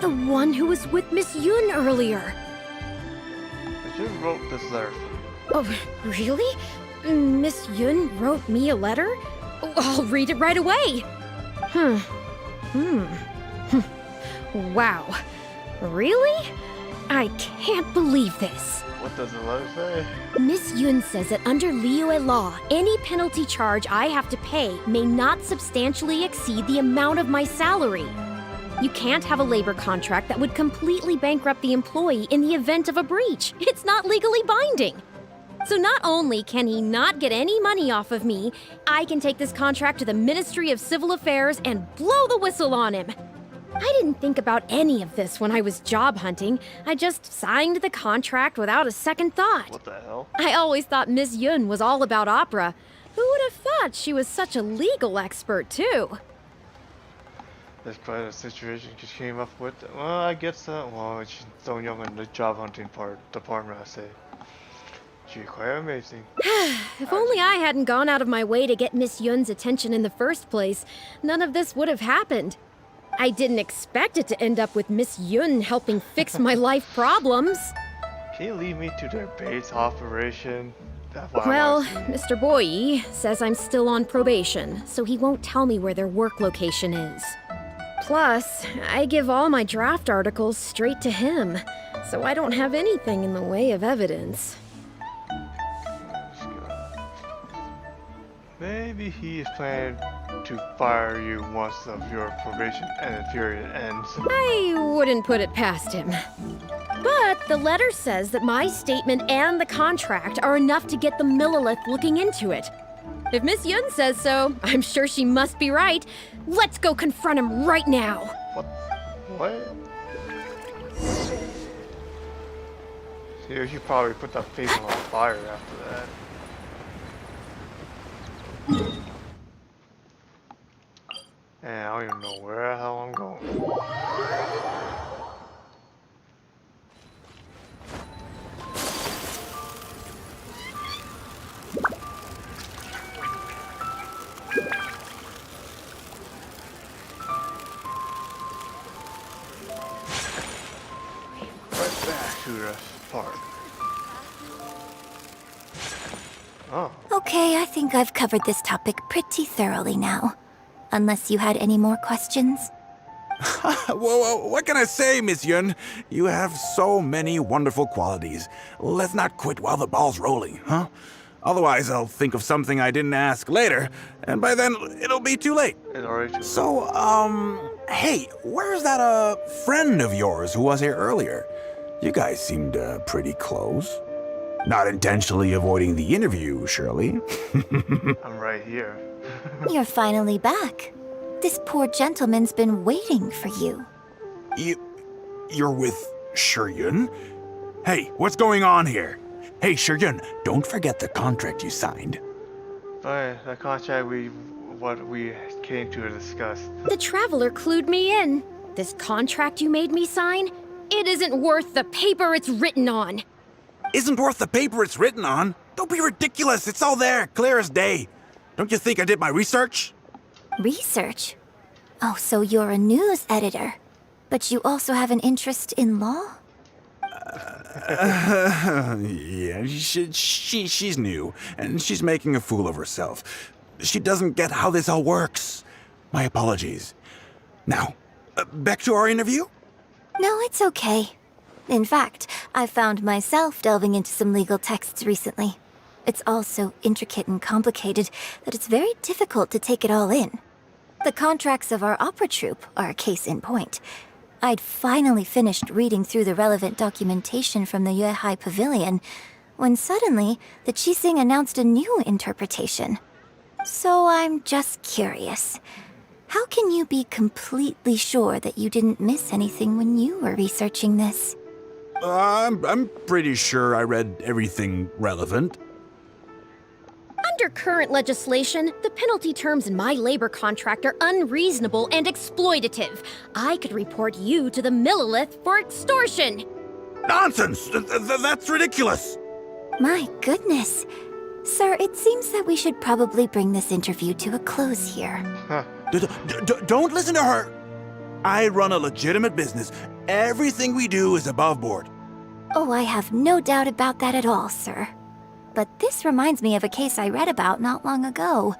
the one who was with Miss Yun earlier. I just wrote this letter. Oh, really? Miss Yun wrote me a letter? Oh, I'll read it right away. Wow. Really? I can't believe this. What does the letter say? Miss Yun says that under Liyue law, any penalty charge I have to pay may not substantially exceed the amount of my salary. You can't have a labor contract that would completely bankrupt the employee in the event of a breach. It's not legally binding. So not only can he not get any money off of me, I can take this contract to the Ministry of Civil Affairs and blow the whistle on him. I didn't think about any of this when I was job hunting. I just signed the contract without a second thought. What the hell? I always thought Miss Yun was all about opera. Who would have thought she was such a legal expert, too? That's quite a situation she came up with. Well, I guess well, she's so young in the job hunting department, I say. She's quite amazing. If only I hadn't gone out of my way to get Miss Yun's attention in the first place, none of this would have happened. I didn't expect it to end up with Miss Yun helping fix my life problems. Can you lead me to their base operation? That's what I Well, wanna see. Mr. Boye says I'm still on probation, so he won't tell me where their work location is. Plus, I give all my draft articles straight to him, so I don't have anything in the way of evidence. Maybe he is planning to fire you once of your probation and period ends. I wouldn't put it past him. But the letter says that my statement and the contract are enough to get the Millilith looking into it. If Miss Yun says so, I'm sure she must be right. Let's go confront him right now. What? See, you should probably put that face on fire after that. And I don't even know where the hell I'm going. Right back to the park. Oh. Okay, I think I've covered this topic pretty thoroughly now. Unless you had any more questions? Well, what can I say, Miss Yun? You have so many wonderful qualities. Let's not quit while the ball's rolling, huh? Otherwise, I'll think of something I didn't ask later, and by then, it'll be too late. It's already too late. So, hey, where's that, friend of yours who was here earlier? You guys seemed, pretty close. Not intentionally avoiding the interview, surely. I'm right here. You're finally back. This poor gentleman's been waiting for you. You're with Shiryun? Hey, what's going on here? Hey, Shiryun, don't forget the contract you signed. But the contract what we came to discuss. The Traveler clued me in. This contract you made me sign, it isn't worth the paper it's written on. Isn't worth the paper it's written on? Don't be ridiculous. It's all there, clear as day. Don't you think I did my research? Research? Oh, so you're a news editor. But you also have an interest in law? Yeah, she's new, and she's making a fool of herself. She doesn't get how this all works. My apologies. Now, back to our interview? No, it's okay. In fact, I found myself delving into some legal texts recently. It's all so intricate and complicated that it's very difficult to take it all in. The contracts of our opera troupe are a case in point. I'd finally finished reading through the relevant documentation from the Yuehai Pavilion when suddenly the Qixing announced a new interpretation. So I'm just curious. How can you be completely sure that you didn't miss anything when you were researching this? I'm pretty sure I read everything relevant. Under current legislation, the penalty terms in my labor contract are unreasonable and exploitative. I could report you to the Millilith for extortion. Nonsense! That's ridiculous! My goodness. Sir, it seems that we should probably bring this interview to a close here. Don't listen to her! I run a legitimate business. Everything we do is above board. Oh, I have no doubt about that at all, sir. But this reminds me of a case I read about not long ago.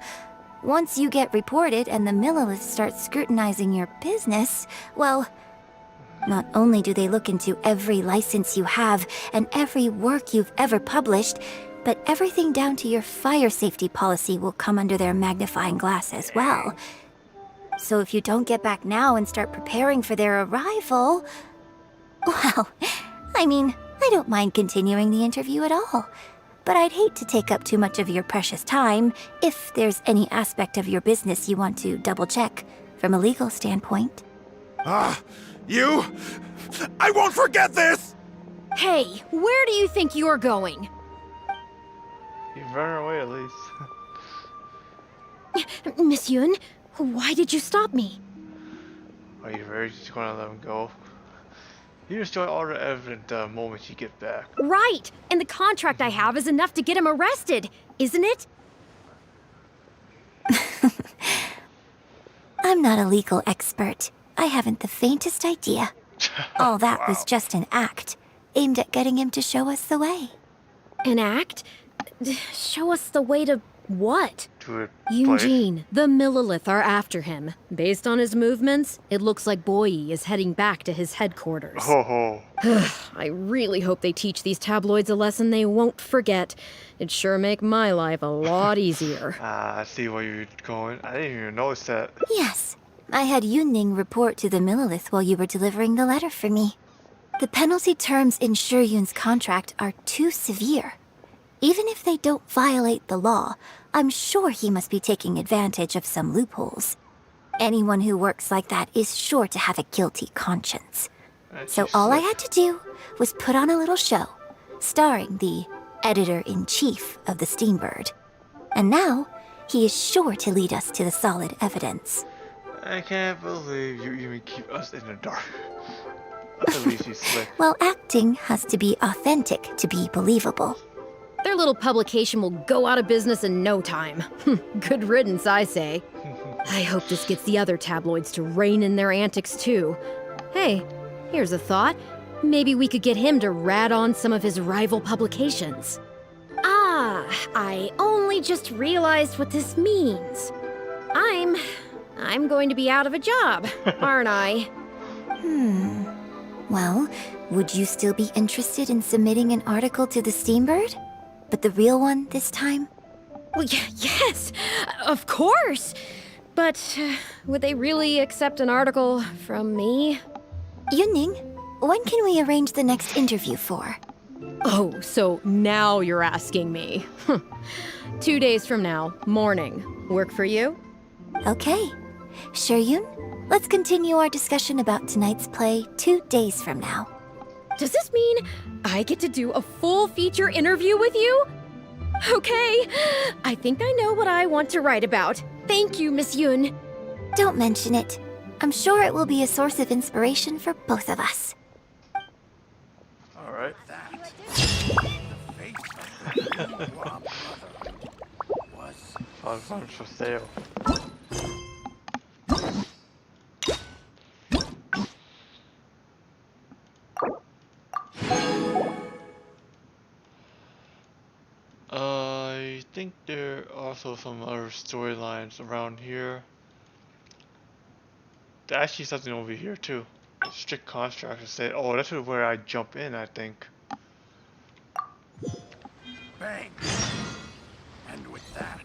Once you get reported and the Millilith starts scrutinizing your business, well, not only do they look into every license you have and every work you've ever published, but everything down to your fire safety policy will come under their magnifying glass as well. So if you don't get back now and start preparing for their arrival, well, I mean, I don't mind continuing the interview at all. But I'd hate to take up too much of your precious time if there's any aspect of your business you want to double-check from a legal standpoint. You? I won't forget this! Hey, where do you think you're going? You've run away at least. Miss Yun, why did you stop me? Are you really just gonna let him go? You destroy all the evidence the moment you get back. Right, and the contract I have is enough to get him arrested, isn't it? I'm not a legal expert, I haven't the faintest idea. All that was just an act, aimed at getting him to show us the way. An act? Show us the way to what? To a place. Eugene, the Millilith are after him. Based on his movements, it looks like Boyi is heading back to his headquarters. Ho ho. I really hope they teach these tabloids a lesson they won't forget. It'd sure make my life a lot easier. I see where you're going. I didn't even notice that. Yes, I had Yunning report to the Millilith while you were delivering the letter for me. The penalty terms in Shuryun's contract are too severe. Even if they don't violate the law, I'm sure he must be taking advantage of some loopholes. Anyone who works like that is sure to have a guilty conscience. So all I had to do was put on a little show, starring the editor-in-chief of the Steambird. And now, he is sure to lead us to the solid evidence. I can't believe you even keep us in the dark. At least you slick. Well, acting has to be authentic to be believable. Their little publication will go out of business in no time. Good riddance, I say. I hope this gets the other tabloids to rein in their antics too. Hey, here's a thought. Maybe we could get him to rat on some of his rival publications. Ah, I only just realized what this means. I'm going to be out of a job, aren't I? Well, would you still be interested in submitting an article to the Steambird? But the real one this time? Well, yes, of course. But would they really accept an article from me? Yunning, when can we arrange the next interview for? Oh, so now you're asking me. 2 days from now, morning. Work for you? Okay. Shuryun, let's continue our discussion about tonight's play 2 days from now. Does this mean I get to do a full feature interview with you? Okay, I think I know what I want to write about. Thank you, Miss Yun. Don't mention it. I'm sure it will be a source of inspiration for both of us. Alright. Funds for sale. I think there are also some other storylines around here. There's actually something over here too. Strict contracts said, oh, that's where I jump in, I think. Bang! And with that,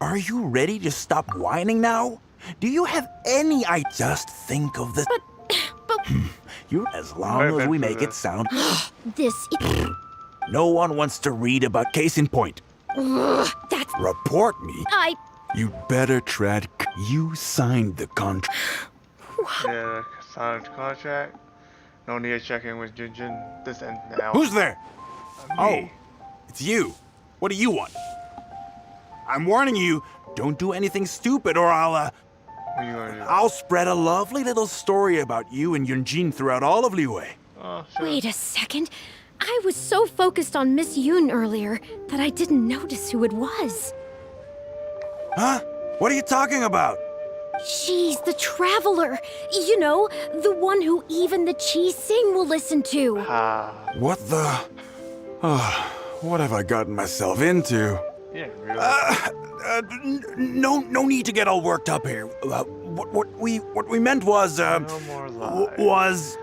are you ready to stop whining now? Do you have any idea? Just think of the... But... You, as long as we make it sound... This is... No one wants to read about case in point. That's... Report me. You'd better tread... You signed the contract. Yeah, signed the contract. No need to check in with Jinjin. This ends now. Who's there? Me. Oh, it's you. What do you want? I'm warning you, don't do anything stupid or I'll, What are you gonna do? I'll spread a lovely little story about you and Yunjin throughout all of Liyue. Oh, sure. Wait a second. I was so focused on Miss Yun earlier that I didn't notice who it was. Huh? What are you talking about? She's the traveler. You know, the one who even the Chi Sing will listen to. Ah. What the... what have I gotten myself into? Yeah, really. No need to get all worked up here. What we meant was, No more lies.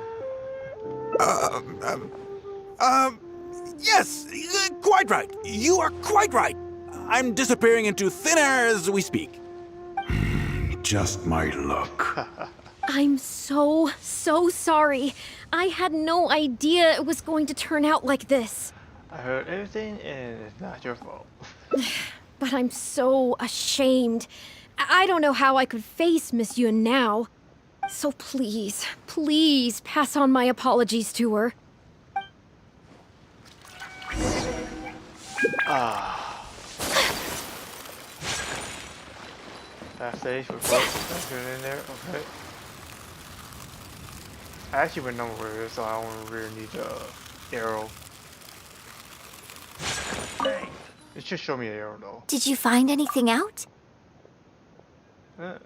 Yes, quite right. You are quite right. I'm disappearing into thin air as we speak. Just my luck. I'm so sorry. I had no idea it was going to turn out like this. I heard everything and it's not your fault. But I'm so ashamed. I don't know how I could face Miss Yun now. So please, please pass on my apologies to her. Fast stage with both in there, okay. I actually went nowhere, so I don't really need the arrow. just show me the arrow though. Did you find anything out? Did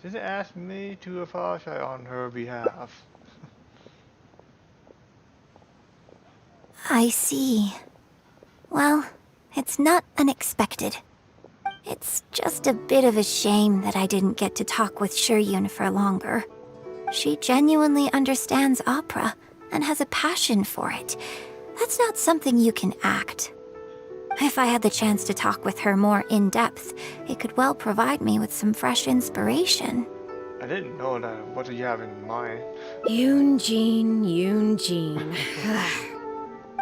it ask me to apologize on her behalf? I see. Well, it's not unexpected. It's just a bit of a shame that I didn't get to talk with Shiryun for longer. She genuinely understands opera and has a passion for it. That's not something you can act. If I had the chance to talk with her more in depth, it could well provide me with some fresh inspiration. I didn't know that. What do you have in mind? Yoonjin.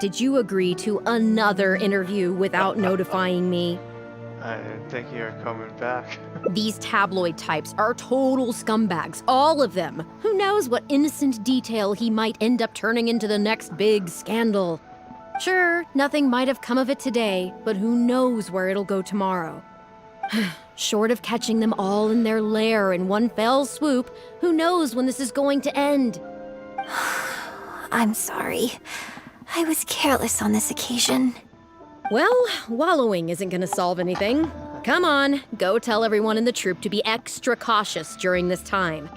Did you agree to another interview without notifying me? I didn't think you were coming back. These tabloid types are total scumbags, all of them. Who knows what innocent detail he might end up turning into the next big scandal. Sure, nothing might have come of it today, but who knows where it'll go tomorrow. Short of catching them all in their lair in one fell swoop, who knows when this is going to end? I'm sorry. I was careless on this occasion. Well, wallowing isn't gonna solve anything. Come on, go tell everyone in the troupe to be extra cautious during this time.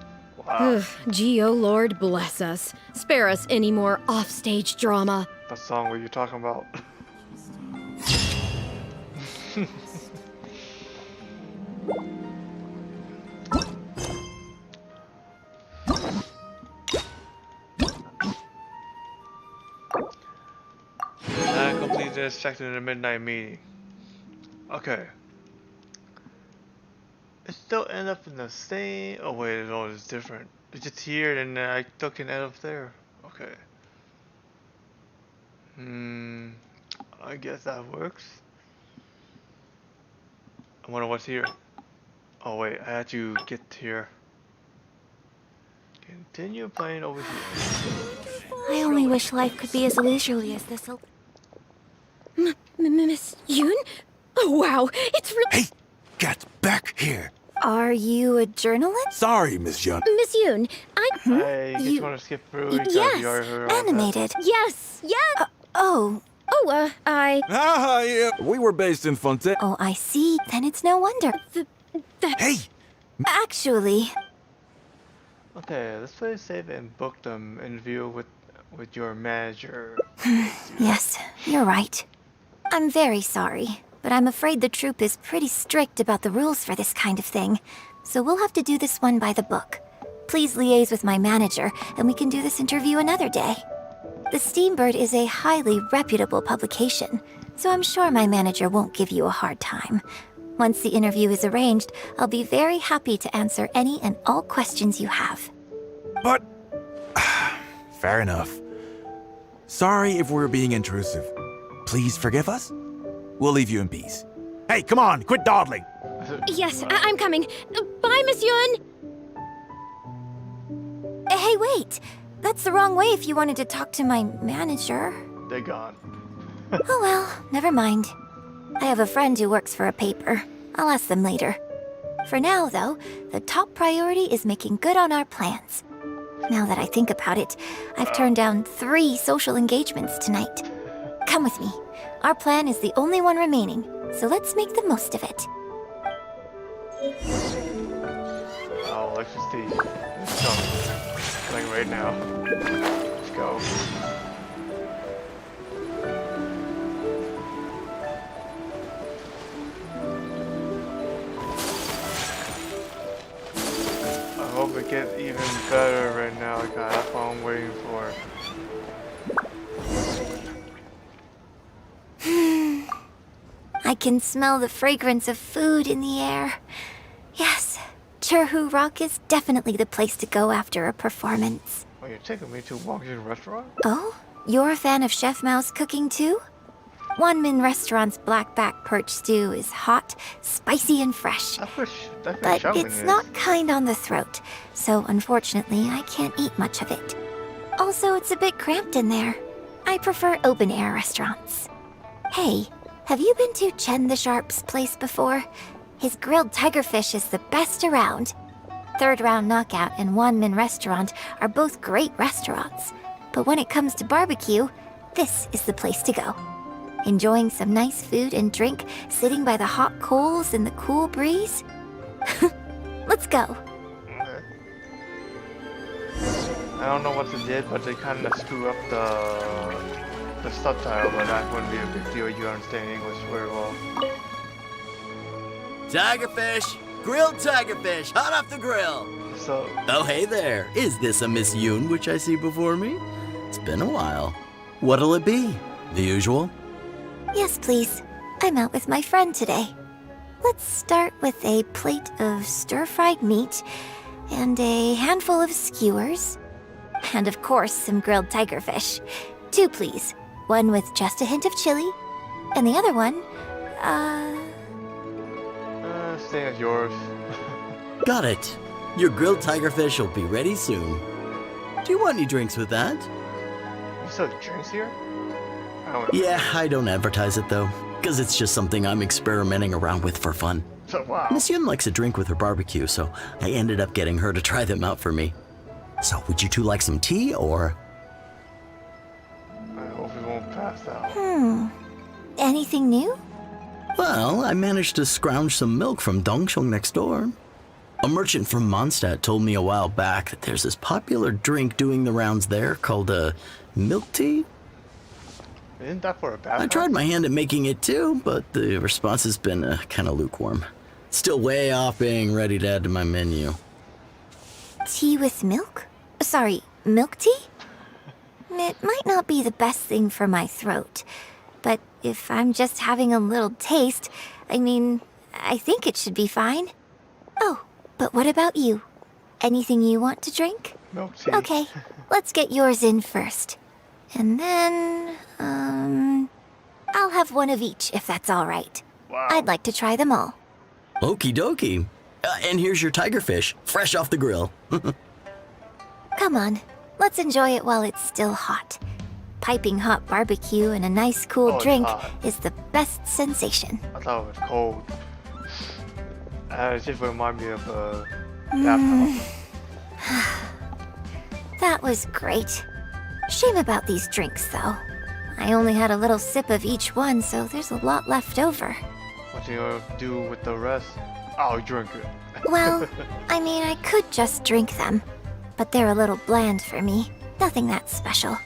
Wow. Gee, oh Lord, bless us. Spare us any more offstage drama. What song were you talking about? I completed this section in the midnight meeting. Okay. It still end up in the same. Oh wait, no, it's different. It's just here, and I still can end up there. Okay. I guess that works. I wonder what's here. Oh wait, I had to get here. Continue playing over here. I only wish life could be as leisurely as this. Miss Yoon? Oh wow, it's really— Hey, get back here. Are you a journalist? Sorry, Miss Young. Miss Yoon, I just You- want to skip through because Yes, you already heard all that. animated. Yes, Oh, Ah, yeah. We were based in Fontaine. oh, I see. Then it's no wonder. Hey, Actually, Okay, let's play safe and book the interview with your manager. yes, you're right. I'm very sorry, but I'm afraid the troupe is pretty strict about the rules for this kind of thing, so we'll have to do this one by the book. Please liaise with my manager, and we can do this interview another day. The Steambird is a highly reputable publication, so I'm sure my manager won't give you a hard time. Once the interview is arranged, I'll be very happy to answer any and all questions you have. but... Fair enough. Sorry if we're being intrusive. Please forgive us. We'll leave you in peace. Hey, come on, quit dawdling. yes, I'm coming. Bye, Miss Yoon. Hey, wait! That's the wrong way if you wanted to talk to my manager. They're gone. Oh well, never mind. I have a friend who works for a paper. I'll ask them later. For now, though, the top priority is making good on our plans. Now that I think about it, I've turned down 3 social engagements tonight. Come with me. Our plan is the only one remaining, so let's make the most of it. Oh, let's just see. It's coming. Like right now. Let's go. I hope it gets even better right now, guys. That's what I'm waiting for. I can smell the fragrance of food in the air. Yes, Churhu Rock is definitely the place to go after a performance. Oh, you're taking me to Wangjin restaurant? Oh? You're a fan of Chef Mao's cooking too? Wanmin Restaurant's blackback perch stew is hot, spicy, and fresh. That's what But Xiaomin it's is. not kind on the throat, so unfortunately I can't eat much of it. Also, it's a bit cramped in there. I prefer open-air restaurants. Hey, have you been to Chen the Sharp's place before? His grilled tigerfish is the best around. Third Round Knockout and Wanmin Restaurant are both great restaurants. But when it comes to barbecue, this is the place to go. enjoying some nice food and drink, sitting by the hot coals in the cool breeze? Let's go. I don't know what they did, but they kind of screw up the subtitle, but that wouldn't be a big deal. You understand English very well. Tigerfish! Grilled tigerfish, hot off the grill! So, Oh, hey there. Is this a Miss Yoon which I see before me? It's been a while. What'll it be? The usual? Yes, please. I'm out with my friend today. Let's start with a plate of stir-fried meat and a handful of skewers. And of course, some grilled tigerfish. 2, please. One with just a hint of chili, and the other one, stay as yours. Got it. Your grilled tigerfish will be ready soon. Do you want any drinks with that? You sell drinks here? I don't Yeah, I don't advertise it though, because it's just something I'm experimenting around with for fun. So, wow. Miss Yun likes a drink with her barbecue, so I ended up getting her to try them out for me. So, would you two like some tea, or? I hope we won't pass out. Anything new? Well, I managed to scrounge some milk from Dongsheng next door. A merchant from Mondstadt told me a while back that there's this popular drink doing the rounds there called milk tea. Isn't that for a bad I tried my hand at making it too, but the response has been kind of lukewarm. Still way off being ready to add to my menu. Tea with milk? Sorry, milk tea? It might not be the best thing for my throat, but if I'm just having a little taste, I mean, I think it should be fine. Oh, but what about you? Anything you want to drink? Milk tea. Okay, let's get yours in first. And then, I'll have one of each if that's all right. Wow. I'd like to try them all. Okie dokie. And here's your tigerfish, fresh off the grill. Come on, let's enjoy it while it's still hot. Piping hot barbecue and a nice cool Oh, it's drink hot. is the best sensation. I thought it was cold. It just reminded me of bathhouse. That was great. Shame about these drinks, though. I only had a little sip of each one, so there's a lot left over. What you gonna do with the rest? I'll drink it. Well, I mean, I could just drink them, but they're a little bland for me. Nothing that special.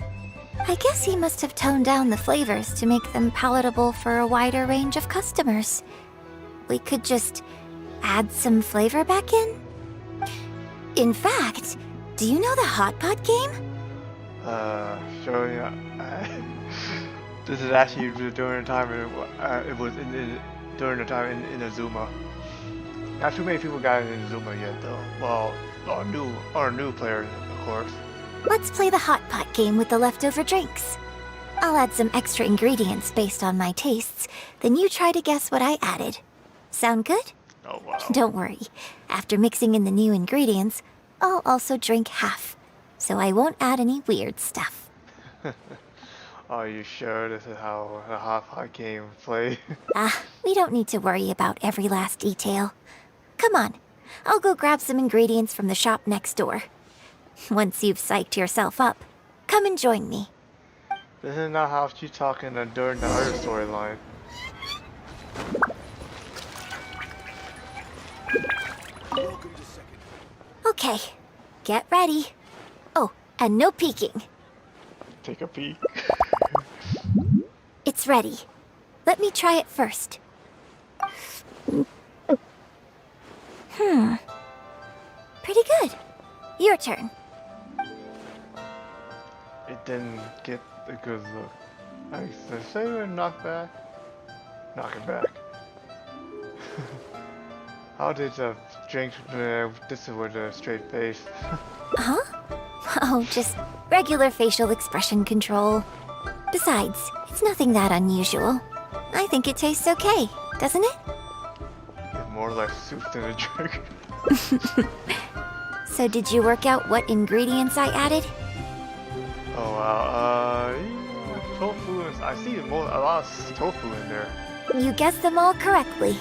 I guess he must have toned down the flavors to make them palatable for a wider range of customers. We could just add some flavor back in? In fact, do you know the Hotpot Game? Sure, yeah. This is actually during the time it was during the time in Azuma. Not too many people got it in Azuma yet, though. Well, our new players, of course. Let's play the Hotpot Game with the leftover drinks. I'll add some extra ingredients based on my tastes, then you try to guess what I added. Sound good? Oh wow. Don't worry. After mixing in the new ingredients, I'll also drink half, so I won't add any weird stuff. Are you sure this is how the Hotpot Game play? We don't need to worry about every last detail. Come on, I'll go grab some ingredients from the shop next door. Once you've psyched yourself up, come and join me. This is not how she's talking during the other storyline. Okay, get ready. Oh, and no peeking. Take a peek. It's ready. Let me try it first. Pretty good. Your turn. It didn't get a good look. I say we knock back. Knock it back. How did the drink this with a straight face? Huh? Oh, just regular facial expression control. Besides, it's nothing that unusual. I think it tastes okay, doesn't it? It's more like soup than a drink. So did you work out what ingredients I added? Oh wow, yeah, tofu I see a lot of tofu in there. You guessed them all correctly.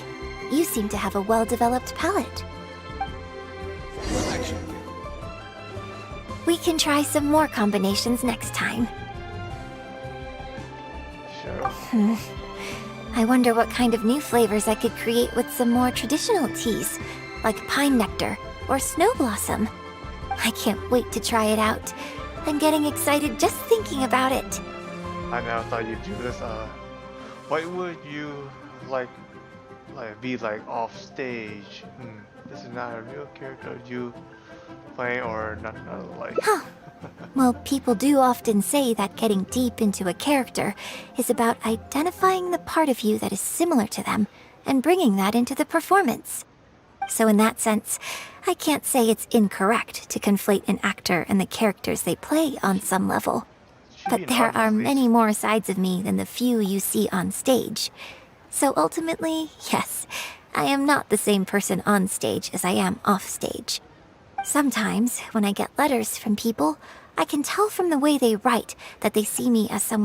You seem to have a well-developed palate. We can try some more combinations next time. Sure. I wonder what kind of new flavors I could create with some more traditional teas, like pine nectar or snow blossom. I can't wait to try it out. I'm getting excited just thinking about it. I never thought you'd do this. What would you like be like off stage? This is not a real character you playing or not like. Huh. Well, people do often say that getting deep into a character is about identifying the part of you that is similar to them and bringing that into the performance. So in that sense, I can't say it's incorrect to conflate an actor and the characters they play on some level. But there are many more sides of me than the few you see on stage. So ultimately, yes, I am not the same person on stage as I am off stage. Sometimes, when I get letters from people, I can tell from the way they write that they see me as someone